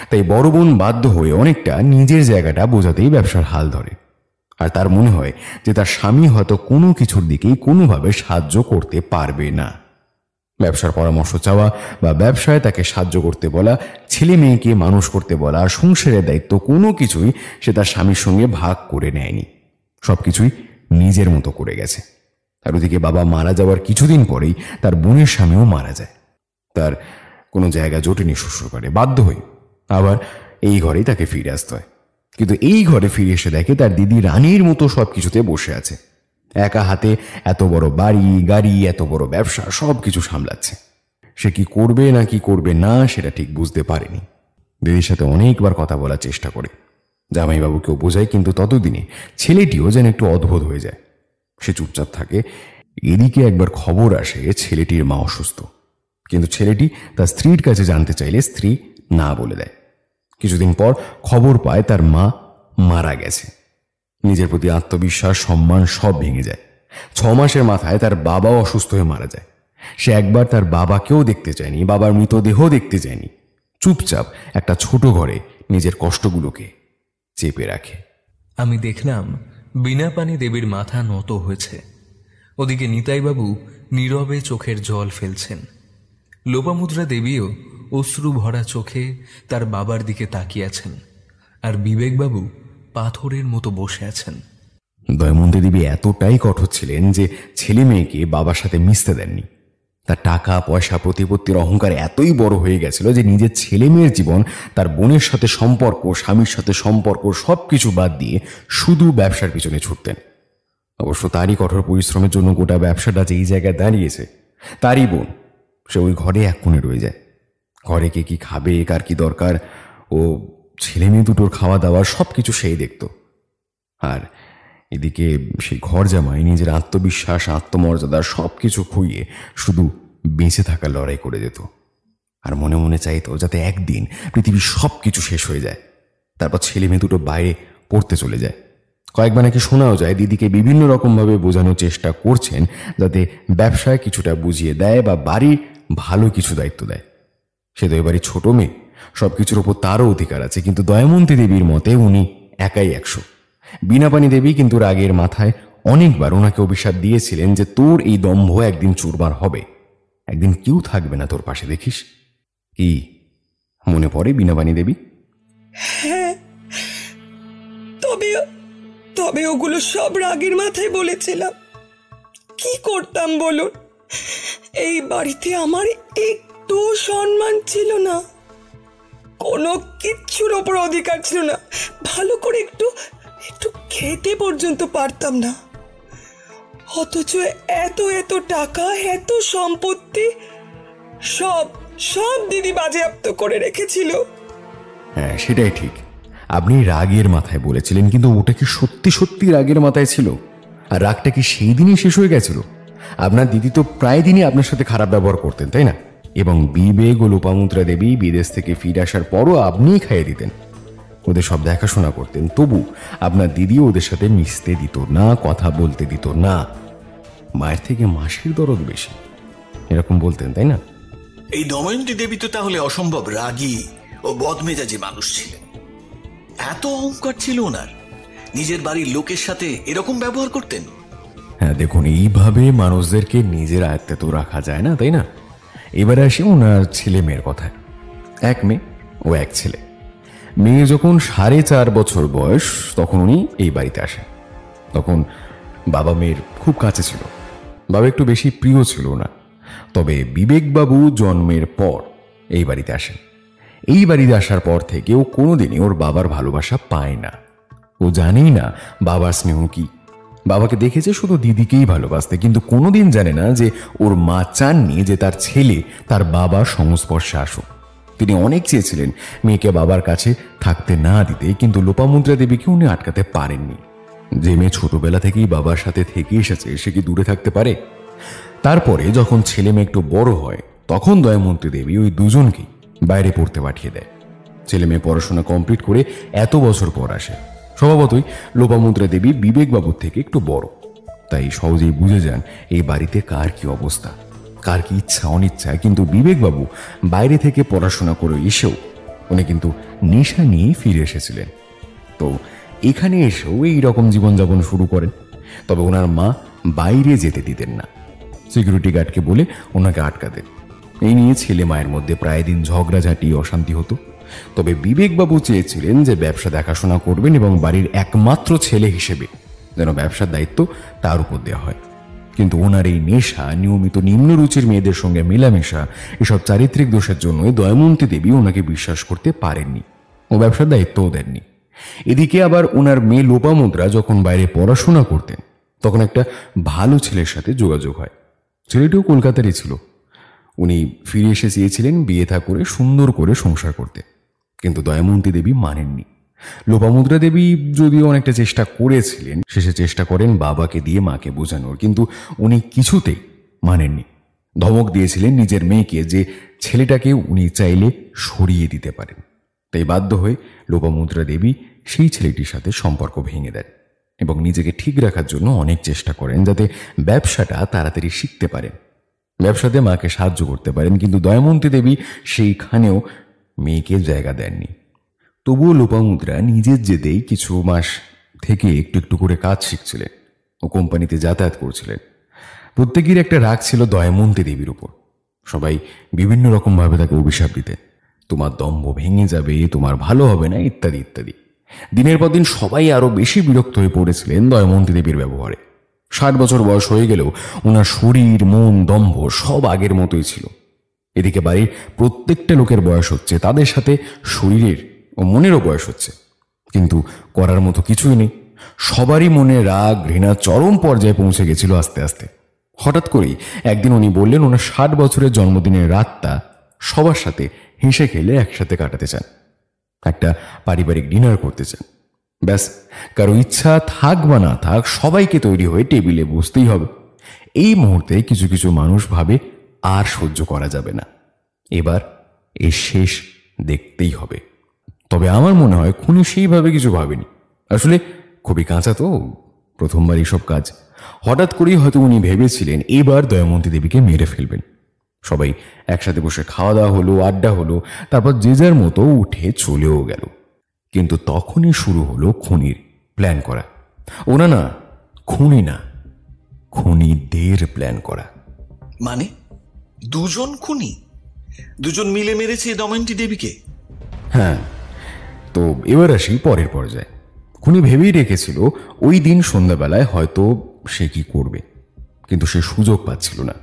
তাই বড় বোন বাধ্য হয়ে অনেকটা নিজের জায়গাটা বোঝাতেই ব্যবসার হাল ধরে। আর তার মনে হয় যে তার স্বামী হয়তো কোনো কিছুর দিকেই কোনোভাবে সাহায্য করতে পারবে না। ব্যবসার পরামর্শ চাওয়া বা ব্যবসায় তাকে সাহায্য করতে বলা, ছেলে মেয়েকে মানুষ করতে বলা, সংসারের দায়িত্ব কোনো কিছুই সে তার স্বামীর সঙ্গে ভাগ করে নেয়নি। সবকিছুই নিজের মতো করে গেছে। আর ওদিকে বাবা মারা যাওয়ার কিছুদিন পরেই তার বোনের স্বামীও মারা যায়। তার কোনো জায়গা জোটেনি শ্বশুর ঘরে, বাধ্য হয়ে আবার এই ঘরেই তাকে ফিরে আসতে হয়। কিন্তু এই ঘরে ফিরে এসে দেখে তার দিদি রানীর মতো সবকিছুতে বসে আছে। একা হাতে এত বড় বাড়ি, গাড়ি, এত বড় ব্যবসা, সবকিছু সামলাচ্ছে। সে কি করবে না কি করবে না সেটা ঠিক বুঝতে পারেনি। দিদির সাথে অনেকবার কথা বলার চেষ্টা করে, জামাইবাবুকেও বোঝায়, কিন্তু ততদিনে ছেলেটিও যেন একটু অদ্ভুত হয়ে যায়। সে চুপচাপ থাকে। এদিকে একবার খবর আসে ছেলেটির মা অসুস্থ। কিন্তু ছেলেটি তার স্ত্রীর কাছে জানতে চাইলে স্ত্রী না বলে দেয়। কিছুদিন পর খবর পায় তার মা মারা গেছে। নিজের প্রতি আত্মবিশ্বাস, সম্মান সব ভেঙে যায়। 6 মাসের মাথায় তার বাবাও অসুস্থ হয়ে মারা যায়। সে একবার তার বাবাকেও দেখতে চায়নি, বাবার মৃতদেহ দেখতে চায়নি। চুপচাপ একটা ছোট ঘরে নিজের কষ্টগুলোকে চেপে রাখে। আমি দেখলাম বীণাপানি দেবীর মাথা নত হয়েছে। ওদিকে নিতাইবাবু নীরবে চোখের জল ফেলছেন। লোপামুদ্রা দেবীও অশ্রু ভরা চোখে তার বাবার দিকে তাকিয়ে আছেন। আর বিবেকবাবু পাথরের মতো বসে আছেন। দয়মন্তী দেবী এতটাই কঠোর ছিলেন যে ছেলে মেয়েকে বাবার সাথে মিশতে দেননি। তার টাকা পয়সা প্রতিপত্তির অহংকার এতই বড় হয়ে গেছিল যে নিজের ছেলে মেয়ের জীবন, তার বোনের সাথে সম্পর্ক, স্বামীর সাথে সম্পর্ক সব কিছু বাদ দিয়ে শুধু ব্যবসার পিছনে ছুটতেন। অবশ্য তারই কঠোর পরিশ্রমের জন্য গোটা ব্যবসাটা যে এই জায়গায় দাঁড়িয়েছে। তারই বোন, সে ওই ঘরে এক কোণে রয়ে যায়। ঘরে কে কি খাবে, কার কি দরকার, ও ছেলে মেয়ে দুটোর খাওয়া দাওয়া সব কিছু সেই দেখত। আর এদিকে সেই ঘর জামাই নিজের আত্মবিশ্বাস, আত্মমর্যাদা সব কিছু খুইয়ে শুধু বেঁচে থাকার লড়াই করে যেত। আর মনে মনে চাইতো যাতে একদিন পৃথিবীর সব কিছু শেষ হয়ে যায়, তারপর ছেলে মেয়ে দুটো বাইরে পড়তে চলে যায়। কয়েকবার নাকি শোনাও যায় দিদিকে বিভিন্ন রকমভাবে বোঝানোর চেষ্টা করছেন যাতে ব্যবসায় কিছুটা বুঝিয়ে দেয় বা বাড়ির ভালো কিছু দায়িত্ব দেয়। সে তো এবারই ছোট মেয়ে, সব কিছুর ওপর তারও অধিকার আছে, কিন্তু দয়ামন্তী দেবীর মতে উনি একাই 100। বীণাপাণি দেবী কিন্তু রাগের মাথায় অনেকবার ওনাকে অভিশাপ দিয়েছিলেন যে তোর এই দম্ভ একদিন চুরমার হবে, একদিন কেউ থাকবে না তোর পাশে, দেখিস। কি মনে পড়ে বীণাপাণি দেবী? হ্যাঁ, তবে ওগুলো সব রাগের মাথায় বলেছিলাম। কি করতাম বলুন? এই বাড়িতে আমার একটু সম্মান ছিল না, কোনো কিচ্ছুর ওপর অধিকার ছিল না, ভালো করে একটু খেতে পর্যন্ত পারতাম না। অথচ এত এত টাকা, এত সম্পত্তি সব দিদি বাজেয়াপ্ত করে রেখেছিল। হ্যাঁ, সেটাই ঠিক। আপনি রাগের মাথায় বলেছিলেন, কিন্তু ওটা কি সত্যি সত্যি রাগের মাথায় ছিল? আর রাগটা কি সেই দিনই শেষ হয়ে গেছিল? আপনার দিদি তো প্রায় দিনই আপনার সাথে খারাপ ব্যবহার করতেন, তাই না? এবং বিবেক ও লোপামুদ্রা দেবী বিদেশ থেকে ফিরে আসার পরও আপনিই খাইয়ে দিতেন, ওদের সব দেখাশোনা করতেন। তবু আপনার দিদি ওদের সাথে মিশতে দিত না, কথা বলতে দিত না। মায়ের থেকে মাসির দরদ বেশি, এরকম বলতেন, তাই না? এই দময়ন্তী দেবী তো তাহলে অসম্ভব রাগী ও বদমেজাজি মানুষ ছিলেন। এত অহংকার ছিল ওনার, নিজের বাড়ির লোকের সাথে এরকম ব্যবহার করতেন। হ্যাঁ, দেখুন, এইভাবে মানুষদেরকে নিজের আয়ত্তে তো রাখা যায় না, তাই না? এবারে আসি ওনার ছেলে মেয়ের কথায়। 1 মেয়ে ও 1 ছেলে। মেয়ে যখন 4.5 বছর বয়স তখন উনি এই বাড়িতে আসেন। তখন বাবা মেয়ের খুব কাছে ছিল, বাবা একটু বেশি প্রিয় ছিল না। তবে বিবেকবাবু জন্মের পর এই বাড়িতে আসেন। এই বাড়িতে আসার পর থেকে ও কোনোদিনই ওর বাবার ভালোবাসা পায় না। ও জানেই না বাবার স্নেহ কি। বাবাকে দেখেছে শুধু দিদিকেই ভালোবাসতে, কিন্তু কোনোদিন জানে না যে ওর মা চাননি যে তার ছেলে তার বাবার সংস্পর্শে আসুক। তিনি অনেক চেয়েছিলেন মেয়েকে বাবার কাছে থাকতে না দিতে, কিন্তু লোপামুদ্রা দেবীকে উনি আটকাতে পারেননি। যে মেয়ে ছোটবেলা থেকেই বাবার সাথে থেকে এসেছে সে কি দূরে থাকতে পারে? তারপরে যখন ছেলে মেয়ে একটু বড় হয় তখন দয়ামন্তী দেবী ওই দুজনকেই বাইরে পড়তে পাঠিয়ে দেয়। ছেলে মেয়ে পড়াশোনা কমপ্লিট করে এত বছর পর আসে। স্বভাবতই লোপামুদ্রা দেবী বিবেকবাবুর থেকে একটু বড়, তাই সহজেই বুঝে যান এই বাড়িতে কার কি অবস্থা, কার কি ইচ্ছা অনিচ্ছা। কিন্তু বিবেকবাবু বাইরে থেকে পড়াশোনা করে এসেও উনি কিন্তু নেশা নিয়ে ফিরে এসেছিলেন। তো এখানে এসেও এই রকম জীবনযাপন শুরু করেন। তবে ওনার মা বাইরে যেতে দিতেন না, সিকিউরিটি গার্ডকে বলে ওনাকে আটকাতেন। এই নিয়ে ছেলে মায়ের মধ্যে প্রায় দিন ঝগড়াঝাটি, অশান্তি হতো। তবে বিবেকবাবু চেয়েছিলেন যে ব্যবসা দেখাশোনা করবেন এবং বাড়ির একমাত্র ছেলে হিসেবে যেন ব্যবসার দায়িত্ব তার উপর দেওয়া হয়। কিন্তু ওনার এই নেশা, নিয়মিত নিম্নরুচির মেয়েদের সঙ্গে মেলামেশা, এসব চারিত্রিক দোষের জন্যই দয়ামন্তী দেবী ওনাকে বিশ্বাস করতে পারেননি ও ব্যবসার দায়িত্বও দেননি। এদিকে আবার ওনার মেয়ে লোপামুদ্রা যখন বাইরে পড়াশোনা করতেন তখন একটা ভালো ছেলের সাথে যোগাযোগ হয়। ছেলেটিও কলকাতারই ছিল। উনি ফিরে এসে চেয়েছিলেন বিয়ে থা করে সুন্দর করে সংসার করতে, কিন্তু দয়ামন্তী দেবী মানেননি। লোপামুদ্রা দেবী যদিও অনেকটা চেষ্টা করেছিলেন, শেষে চেষ্টা করেন বাবাকে দিয়ে মাকে বোঝানোর, কিন্তু উনি কিছুতেই মানেননি। ধমক দিয়েছিলেন নিজের মেয়েকে যে ছেলেটাকে উনি চাইলে সরিয়ে দিতে পারেন। তাই বাধ্য হয়ে লোপামুদ্রা দেবী সেই ছেলেটির সাথে সম্পর্ক ভেঙে দেন এবং নিজেকে ঠিক রাখার জন্য অনেক চেষ্টা করেন যাতে ব্যবসাটা তাড়াতাড়ি শিখতে পারেন, ব্যবসাতে মাকে সাহায্য করতে পারেন। কিন্তু দয়ামন্তী দেবী সেইখানেও মেয়েকে জায়গা দেননি। তবুও লোপামুদ্রা নিজের জেদেই কিছু মাস থেকে একটু একটু করে কাজ শিখছিলেন ও কোম্পানিতে যাতায়াত করছিলেন। প্রত্যেকের একটা রাগ ছিল দয়ামন্তী দেবীর উপর। সবাই বিভিন্ন রকমভাবে তাকে অভিশাপ দিতেন, তোমার দম্ভ ভেঙে যাবে, তোমার ভালো হবে না, ইত্যাদি ইত্যাদি। দিনের পর দিন সবাই আরো বেশি বিরক্ত হয়ে পড়েছিলেন দয়ামন্তী দেবীর ব্যবহারে। 60 বছর বয়স হয়ে গেলেও ওনার শরীর, মন, দম্ভ সব আগের মতোই ছিল। এদিকে বাড়ির প্রত্যেকটা লোকের বয়স হচ্ছে, তাদের সাথে শরীরের ও মনেরও বয়স হচ্ছে, কিন্তু করার মতো কিছুই নেই। সবারই মনে রাগ, ঘৃণা চরম পর্যায়ে পৌঁছে গেছিল আস্তে আস্তে। হঠাৎ করেই একদিন উনি বললেন ওনার 60 বছরের জন্মদিনের রাতটা সবার সাথে হেসে খেলে একসাথে কাটাতে চান, একটা পারিবারিক ডিনার করতে চান। ব্যাস, কারো ইচ্ছা থাক বা না থাক সবাইকে তৈরি হয়ে টেবিলে বসতেই হবে। এই মুহূর্তে কিছু কিছু মানুষ ভাবে আর সহ্য করা যাবে না, এবার এর শেষ দেখতেই হবে। তবে আমার মনে হয় খুনি সেইভাবে কিছু ভাবেনি। আসলে খুবই কাঁচা তো, প্রথমবার এইসব কাজ। হঠাৎ করেই হয়তো উনি ভেবেছিলেন এবার দয়ামন্তী দেবীকে মেরে ফেলবেন। সবাই একসাথে বসে খাওয়া দাওয়া হলো, আড্ডা হলো, তারপর যে যার মতো উঠে চলেও গেল। কিন্তু তখনই শুরু হলো খুনির প্ল্যান করা। ওনা না, খুনি না, খুনিদের প্ল্যান করা। মানে দুজন খুনি, দুজন মিলে মেরেছে দময়ন্তী দেবীকে? হ্যাঁ, তো এবার আসি পরের পর্যায়ে। খুনি ভেবেই রেখেছিল ওই দিন সন্ধ্যাবেলায় হয়তো সে কি করবে, কিন্তু সে সুযোগ পাচ্ছিল না।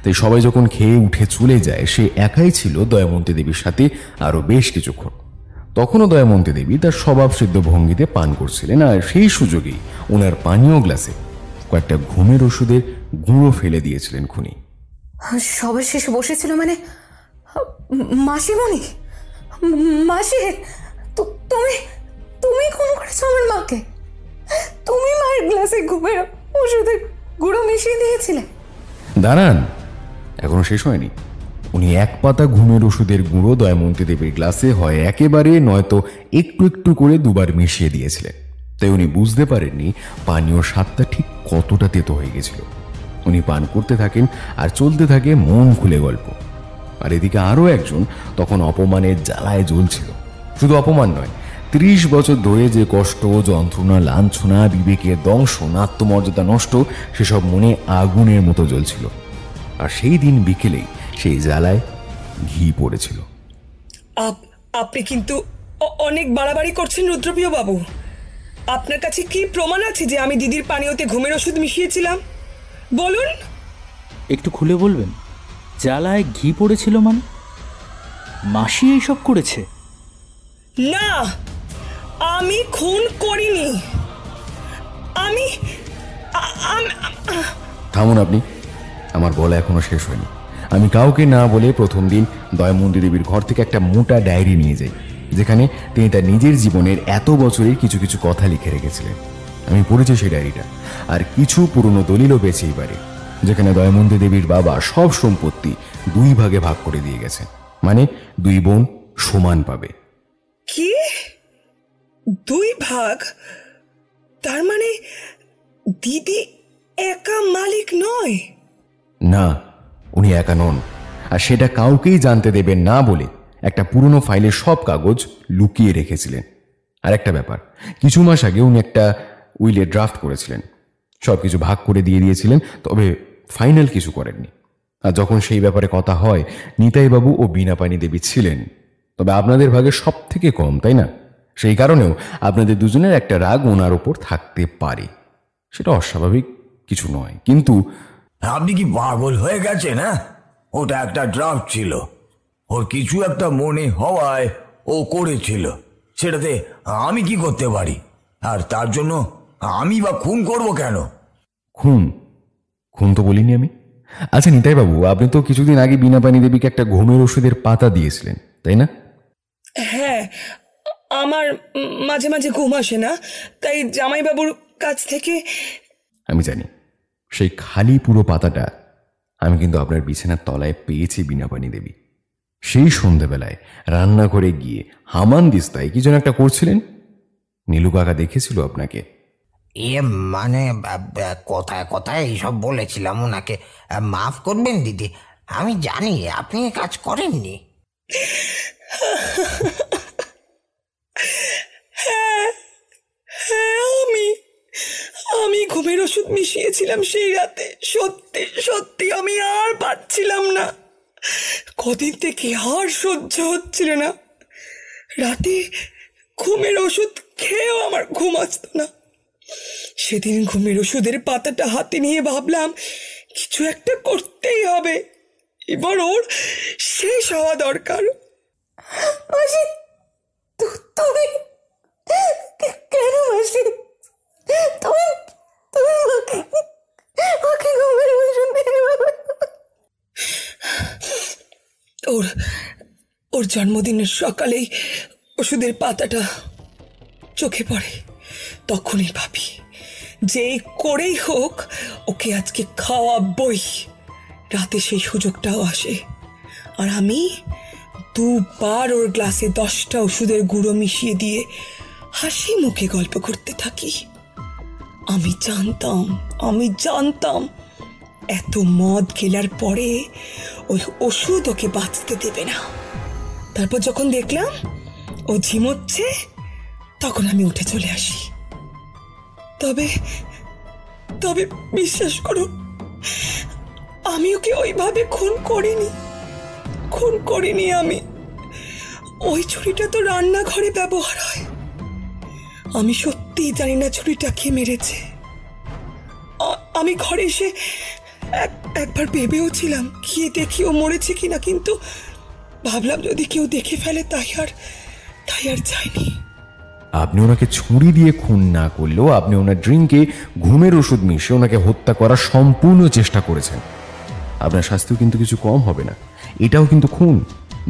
তাই সবাই যখন খেয়ে উঠে চলে যায়, সে একাই ছিল দয়ামন্তী দেবীর সাথে আরো বেশ কিছুক্ষণ। তখনও দয়ামন্তী দেবী তার স্বভাব সিদ্ধ ভঙ্গিতে পান করছিলেন, আর সেই সুযোগেই ওনার পানীয় গ্লাসে কয়েকটা ঘুমের ওষুধের গুঁড়ো ফেলে দিয়েছিলেন খুনি। সবার শেষে বসেছিল মানে মাসিমণি? মাসি, তুমি তুমি খুন করেছো আমার মাকে? তুমি মায়ের গ্লাসে ঘুমের ওষুধের গুঁড়ো মিশিয়ে দিয়েছিলে? দাঁড়ান, এখনো শেষ হয়নি। উনি এক পাতা ঘুমের ওষুধের গুঁড়ো দয়ামন্তী দেবীর গ্লাসে হয় একেবারে নয়তো একটু একটু করে দুবার মিশিয়ে দিয়েছিলেন। তাই উনি বুঝতে পারেননি পানীয় স্বাদটা ঠিক কতটা তেতো হয়ে গেছিল। উনি পান করতে থাকেন আর চলতে থাকে মন খুলে গল্প। আর এদিকে আরো একজন তখন অপমানের জ্বালায় জ্বলছিল। শুধু অপমান নয়, 30 বছর ধরে যে কষ্ট, যন্ত্রণা, লাঞ্ছনা, বিবেকের দংশন, আত্মমর্যাদা নষ্ট, সেসব মনে আগুনের মতো জ্বলছিল। আর সেই দিন বিকেলেই সেই জ্বালায় ঘি পড়েছিল। আপনি কিন্তু অনেক বাড়াবাড়ি করছেন রুদ্রপ্রিয় বাবু। আপনার কাছে কি প্রমাণ আছে যে আমি দিদির পানীয়তে ঘুমের ওষুধ মিশিয়েছিলাম? বলুন। একটু খুলে বলবেন, জ্বালায় ঘি পড়েছিল মানে? মাসি এইসব করেছে? না, আমি খুন করিনি। আমি থামুন আপনি, আমার বলা এখনো শেষ হয়নি। আমি কাউকে না বলে প্রথম দিন দয়ামন্তী দেবীর ঘর থেকে একটা মোটা ডায়েরি নিয়ে যাই, যেখানে তিনি তার নিজের জীবনের এত বছরের কিছু কিছু কথা লিখে রেখেছিলেন। আমি পড়েছি সেই ডায়েরিটা, আর কিছু পুরনো দলিলও পেয়েছি এবারে, যেখানে দয়ামন্তী দেবীর বাবা সব সম্পত্তি 2 ভাগে ভাগ করে দিয়ে গেছে। মানে 2 বোন সমান পাবে। কি 2 ভাগ? তার মানে দিদি একা মালিক নয়? না, উনি একা নন, আর সেটা কাউকেই জানতে দেবেন না বলে একটা পুরনো ফাইলের সব কাগজ লুকিয়ে রেখেছিলেন। আর একটা ব্যাপার, কিছু মাস আগে উনি একটা উইলের ড্রাফট করেছিলেন, সবকিছু ভাগ করে দিয়ে দিয়েছিলেন, তবে ফাইনাল কিছু করেননি। আর যখন সেই ব্যাপারে কথা হয়, নিতাইবাবু ও বীণাপাণি দেবী ছিলেন, তবে আপনাদের ভাগে সব থেকে কম, তাই না? সেই কারণেও আপনাদের দুজনের একটা রাগ ওনার ওপর থাকতে পারে। সেটা অস্বাভাবিক কিছু নয়, কিন্তু আপনি কি পাগল হয়ে গেছেন? না, ওটা একটা ড্রাফট ছিল, ওর কিছু একটা মনে হওয়ায় ও করেছিল, সেটাতে আমি কি করতে পারি? আর তার জন্য আমি বা খুন করব কেন? খুন খুন তো বলিনি আমি। আচ্ছা নিতাইবাবু, আপনি তো কিছুদিন আগে বীণাপাণি দেবীকে একটা ঘুমের ওষুধের পাতা দিয়েছিলেন, তাই না? হ্যাঁ, আমার মাঝে মাঝে ঘুম আসে না, তাই জামাইবাবুর কাছ থেকে। আমি জানি, সেই খালি পুরো পাতাটা আমি কিন্তু আপনার বিছানার তলায় পেয়েছি বীণাপাণি দেবী। সেই সন্ধ্যাবেলায় রান্না করে গিয়ে হামান দিস্তায় কি যেন একটা করছিলেন, নীলু কাকা দেখেছিল আপনাকে। মানে কথায় কথায় এইসব বলেছিলাম ওনাকে। মাফ করবেন দিদি, আমি জানি আপনি কাজ করেননি। আমি ঘুমের ওষুধ মিশিয়েছিলাম সেই রাতে। সত্যি সত্যি আমি আর পারছিলাম না। কদিন থেকে আর সহ্য হচ্ছিল না। রাতে ঘুমের ওষুধ খেয়েও আমার ঘুম আসতো না। সেদিন ঘুমের ওষুধের পাতাটা হাতে নিয়ে ভাবলাম কিছু একটা করতেই হবে, এবার ওর শেষ হওয়া দরকার। মাসি, তুমি কেন মাসি? তুমি তুমি ওকে ঘুমের ওষুধ দিয়ে ওর জন্মদিনের সকালেই ওষুধের পাতাটা চোখে পড়ে। তখনই ভাবি যে করেই হোক ওকে আজকে খাওয়াবই। রাতে সেই সুযোগটাও আসে, আর আমি দুবার ওর গ্লাসে 10টা ওষুধের গুঁড়ো মিশিয়ে দিয়ে হাসি মুখে গল্প করতে থাকি। আমি জানতাম এত মদ খেলার পরে ওই ওষুধ ওকে বাঁচতে দেবে না। তারপর যখন দেখলাম ও ঝিমোচ্ছে, তখন আমি উঠে চলে আসি। তবে তবে বিশ্বাস করো, আমি ওকে ওইভাবে খুন করিনি। আমি ওই ছুরিটা তো রান্নাঘরে ব্যবহার হয়। আমি সত্যিই জানি না ছুরিটা কে মেরেছে। আমি ঘরে এসে একবার ভেবেও ছিলাম গিয়ে দেখি ও মরেছে কিনা, কিন্তু ভাবলাম যদি কেউ দেখে ফেলে তাই আর যায়নি। আপনি ওনাকে ছুরি দিয়ে খুন না করলেও আপনি ওনার ড্রিঙ্কে ঘুমের ওষুধ মিশিয়ে ওনাকে হত্যা করার সম্পূর্ণ চেষ্টা করেছেন। আপনার শাস্তিও কিন্তু কিছু কম হবে না। এটাও কিন্তু খুন,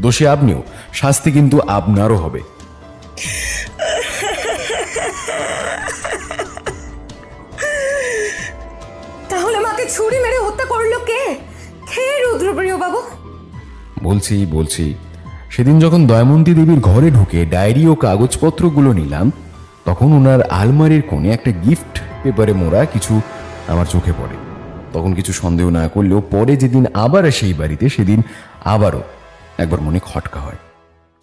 দোষী আপনিও, শাস্তি কিন্তু আপনারও হবে। তাহলে মাকে ছুরি মেরে হত্যা করলো কে? রুদ্রপ্রিয় বাবু? বলছি সেদিন যখন দয়ামন্তী দেবীর ঘরে ঢুকে ডায়েরি ও কাগজপত্রগুলো নিলাম, তখন ওনার আলমারির কোণে একটা গিফট পেপারে মোড়া কিছু আমার চোখে পড়ে। তখন কিছু সন্দেহ না করলেও পরে যেদিন আবার সেই বাড়িতে, সেদিন আবারও একবার মনে খটকা হয়।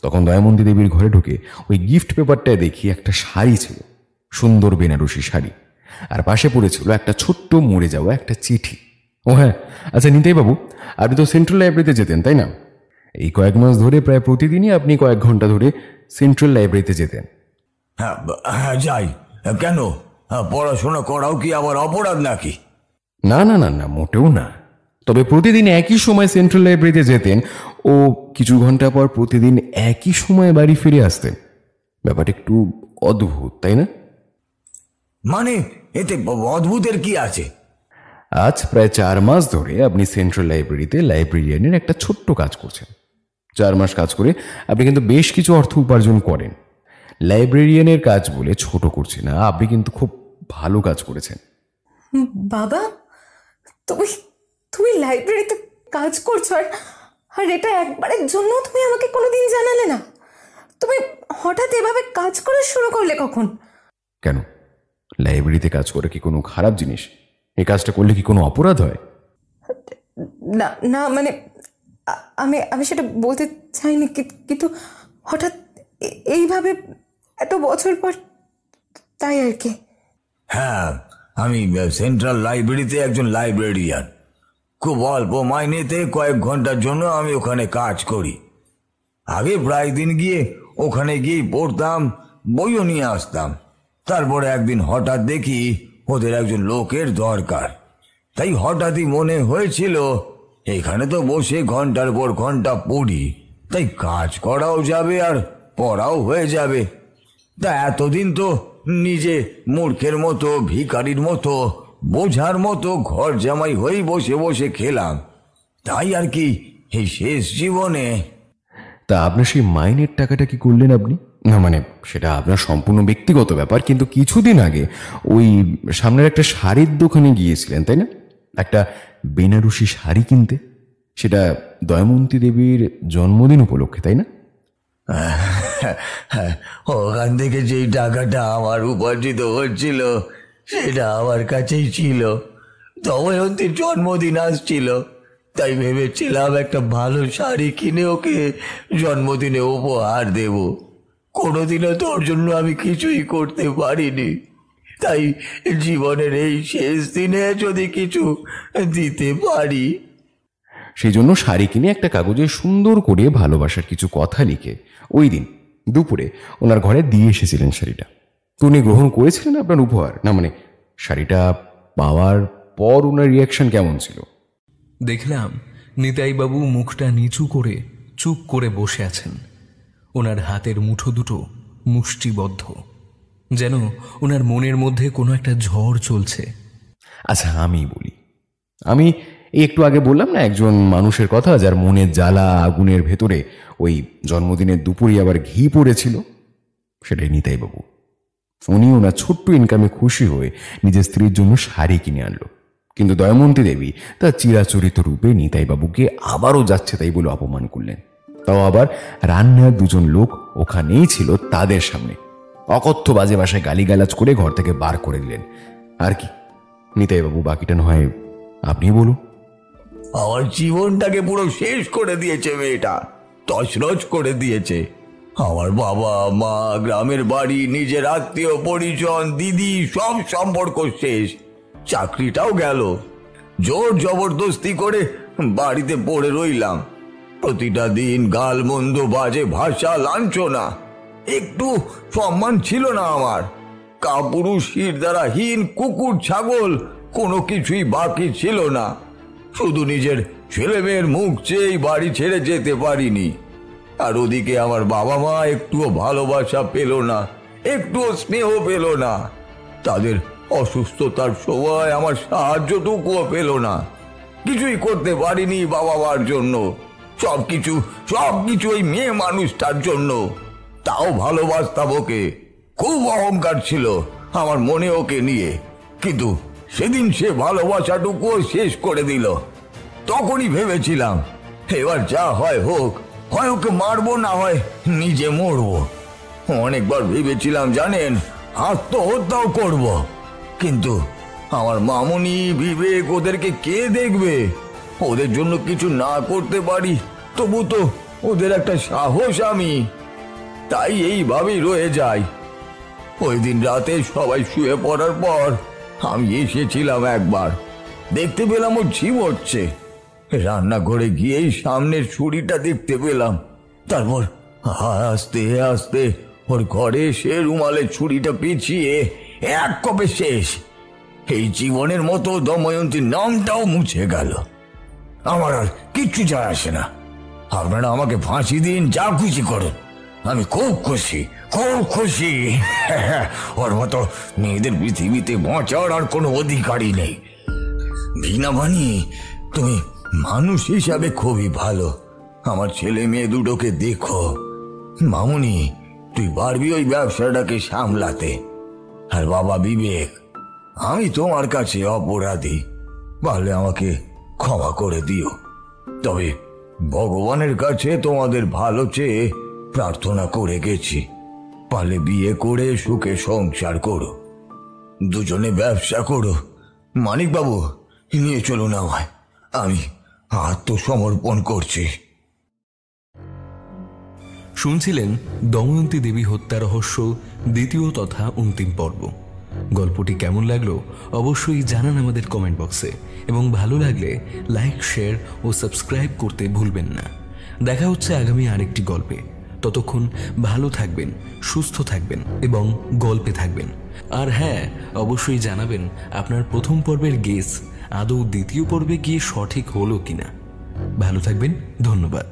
তখন দয়ামন্তী দেবীর ঘরে ঢুকে ওই গিফট পেপারটায় দেখি একটা শাড়ি ছিল, সুন্দর বেনারসি শাড়ি, আর পাশে পড়েছিল একটা ছোট্ট মরে যাওয়া একটা চিঠি। ও হ্যাঁ, আচ্ছা নিতাই বাবু, আপনি তো সেন্ট্রাল লাইব্রেরিতে যেতেন তাই না? এই কয়েক মাস ধরে প্রায় প্রতিদিনই আপনি কয়েক ঘন্টা ধরে সেন্ট্রাল লাইব্রেরিতে যেতেন। হ্যাঁ যাই। কেন, পড়াশোনা করাও কি আবার অপরাধ নাকি? না না না না, মোটেও না। তবে প্রতিদিন একই সময় সেন্ট্রাল লাইব্রেরিতে যেতেন ও কিছু ঘন্টা পর প্রতিদিন একই সময় বাড়ি ফিরে আসতেন। ব্যাপারটা একটু অদ্ভুত, তাই না? মানে এতে অদ্ভুতের কি আছে? আজ প্রায় 4 মাস ধরে আপনি সেন্ট্রাল লাইব্রেরিতে লাইব্রেরিয়ানের একটা ছোট্ট কাজ করছেন। 4 মাস কাজ করে আপনি কিন্তু বেশ কিছু অর্থ উপার্জন করেন। লাইব্রেরিয়ানের কাজ বলে ছোট করছি না, আপনি কিন্তু খুব ভালো কাজ করেছেন। বাবা, তুমি লাইব্রেরিতে কাজ করছো, আর এটা একবারের জন্য তুমি আমাকে কোনোদিন জানালে না? তুমি হঠাৎ এভাবে কাজ করা শুরু করলে কখন? কেন, লাইব্রেরিতে কাজ করে কি কোনো খারাপ জিনিস? এই কাজটা করলে কি কোনো অপরাধ হয়? না না, মানে আমি সেটা বলতে চাইনি, কিন্তু হঠাৎ এইভাবে এত বছর পর, তাই আর কি। হ্যাঁ, আমি সেন্ট্রাল লাইব্রেরিতে একজন লাইব্রেরিয়ান। খুব অল্প মাইনেতে কয়েক ঘন্টার জন্য আমি ওখানে কাজ করি। আগে প্রায় দিন গিয়ে ওখানে গিয়ে পড়তাম, বইও নিয়ে আসতাম। তারপরে একদিন হঠাৎ দেখি ওদের একজন লোকের দরকার। তাই হঠাৎই মনে হয়েছিল এখানে তো বসে ঘন্টার পর ঘন্টা পড়ি, তাই কাজ করাও যাবে আর পড়াও হয়ে যাবে। তা এতদিন তো নিজে মূর্খের মতো, ভিখারির মতো, বোঝার মতো ঘর জামাই হয়েই বসে বসে খেলাম। তাই আর কি এই শেষ জীবনে। তা আপনার সেই মাইনের টাকাটা কি করলেন আপনি? না মানে সেটা আপনার সম্পূর্ণ ব্যক্তিগত ব্যাপার, কিন্তু কিছুদিন আগে ওই সামনের একটা শাড়ির দোকানে গিয়েছিলেন তাই না? একটা বেনারসি শাড়ি কিনতে, সেটা দয়ামন্তী দেবীর জন্মদিন উপলক্ষে, তাই না? ওখান থেকে যেই টাকাটা আমার উপার্জিত হচ্ছিল সেটা আমার কাছেই ছিল। দময়ন্তীর জন্মদিন আসছিল, তাই ভেবেছিলাম একটা ভালো শাড়ি কিনে ওকে জন্মদিনে উপহার দেব। কোনোদিনও তোর জন্য আমি কিছুই করতে পারিনি, তাই জীবনের এই শেষ দিনে যদি কিছু দিতে পারি। সেই জন্য শাড়ি কিনে একটা কাগজে সুন্দর করে ভালোবাসার কিছু কথা লিখে ওই দিন দুপুরে ওনার ঘরে দিয়ে এসেছিলেন শাড়িটা। তো উনি গ্রহণ করেছিলেন আপনার উপহার? না মানে শাড়িটা পাওয়ার পর ওনার রিয়াকশন কেমন ছিল? দেখলাম নিতাইবাবু মুখটা নিচু করে চুপ করে বসে আছেন। ওনার হাতের মুঠো দুটো মুষ্টিবদ্ধ, যেন ওনার মনের মধ্যে কোনো একটা ঝড় চলছে। আচ্ছা আমি বলি, আমি একটু আগে বললাম না একজন মানুষের কথা যার মনের জ্বালা আগুনের ভেতরে ওই জন্মদিনের দুপুরে আবার ঘি পড়েছিল, সেটাই নিতাইবাবু। উনি ওনার ছোট্ট ইনকামে খুশি হয়ে নিজের স্ত্রীর জন্য শাড়ি কিনে আনলো, কিন্তু দময়ন্তী দেবী তার চিরাচরিত রূপে নিতাইবাবুকে আবারও যাচ্ছে তাই বলে অপমান করলেন। তাও আবার রান্নার দুজন লোক ওখানেই ছিল তাদের সামনে। অকথ্য বাজে ভাষায় গালিগালাজ করে ঘর থেকে বার করে দিলেন। আর কি, নিতাইবাবু বাকিটা না হয় আপনি বলুন। আমার জীবনটাকে পুরো শেষ করে দিয়েছে মেয়েটা, তছনছ করে দিয়েছে। আমার বাবা মা, গ্রামের বাড়ি, নিজের আত্মীয় পরিজন, দিদি, সব সম্পর্ক শেষ। চাকরিটাও গেল। জোর জবরদস্তি করে বাড়িতে পড়ে রইলাম। প্রতিটা দিন গাল মন্দ, বাজে ভাষা, লাঞ্ছনা। একটু সম্মান ছিল না আমার। কাপুরুষ, শিরদারাহীন, কুকুর ছাগল কোনো কিছুই বাকি ছিল না। শুধু নিজের ছেলে মেয়ের মুখ চেয়েই বাড়ি ছেড়ে যেতে পারিনি। আর ওদিকে আমার বাবা মা একটুও ভালোবাসা পেল না, একটুও স্নেহ পেল না। তাদের অসুস্থতার সময় আমার সাহায্যটুকুও পেল না। কিছুই করতে পারিনি বাবা মার জন্য। সবকিছু ওই মেয়ে মানুষটার জন্য। তাও ভালোবাসতাম ওকে, খুব অহংকার ছিল আমার মনে ওকে নিয়ে। কিন্তু সেদিন সে ভালোবাসাটুকুও শেষ করে দিল। তখনই ভেবেছিলাম এবার যা হয় হোক, হয় ওকে মারবো, না হয় নিজে মরবো। অনেকবার ভেবেছিলাম জানেন, আত্মহত্যাও করব। কিন্তু আমার মামুনি, বিবেক, ওদেরকে কে দেখবে? ওদের জন্য কিছু না করতে পারি, তবু তো ওদের একটা সাহস আমি। তাই এইভাবেই রয়ে যাই। ওই দিন রাতে সবাই শুয়ে পড়ার পর আমি এসেছিলাম একবার। দেখতে পেলাম ও ঝিমোচ্ছে। রান্নাঘরে গিয়েই সামনের ছুরিটা দেখতে পেলাম। তারপর আস্তে আস্তে ওর ঘরে সে রুমালে ছুরিটা পেঁচিয়ে এক কপে শেষ। এই জীবনের মতো দময়ন্তীর নামটাও মুছে গেল। আমার আর কিচ্ছু যায় আসে না। আপনারা আমাকে ফাঁসি দিন, যা খুশি করুন, আমি খুব খুশি, খুব খুশি। ওর মতো মেয়েদের পৃথিবীতে বাঁচার আর কোনো অধিকারই নেই। ভীনাবানি, তুমি মানুষ হিসাবে খুবই ভালো। আমার ছেলে মেয়ে দুটোকে দেখো। মামুনি, তুই পারবি ওই ব্যবসাটাকে সামলাতে। আর বাবা বিবেক, আমি তোমার কাছে অপরাধী, পারলে আমাকে ক্ষমা করে দিও। তবে ভগবানের কাছে তোমাদের ভালো চেয়ে প্রার্থনা করে গেছি, পারলে বিয়ে করে সুখে সংসার করো, দুজনে ব্যবসা করো। মানিকবাবু, নিয়ে চলুন আমায়, আমি আত্মসমর্পণ করছি। শুনছিলেন দময়ন্তী দেবী হত্যা রহস্য দ্বিতীয় তথা অন্তিম পর্ব। গল্পটি কেমন লাগলো অবশ্যই জানান আমাদের কমেন্ট বক্সে, এবং ভালো লাগলে লাইক, শেয়ার ও সাবস্ক্রাইব করতে ভুলবেন না। দেখা হচ্ছে আগামী আরেকটি গল্পে। ততক্ষণ ভালো থাকবেন, সুস্থ থাকবেন এবং গল্পে থাকবেন। আর হ্যাঁ, অবশ্যই জানাবেন আপনার প্রথম পর্বের গেস আদৌ দ্বিতীয় পর্বে গিয়ে সঠিক হলো কিনা। ভালো থাকবেন, ধন্যবাদ।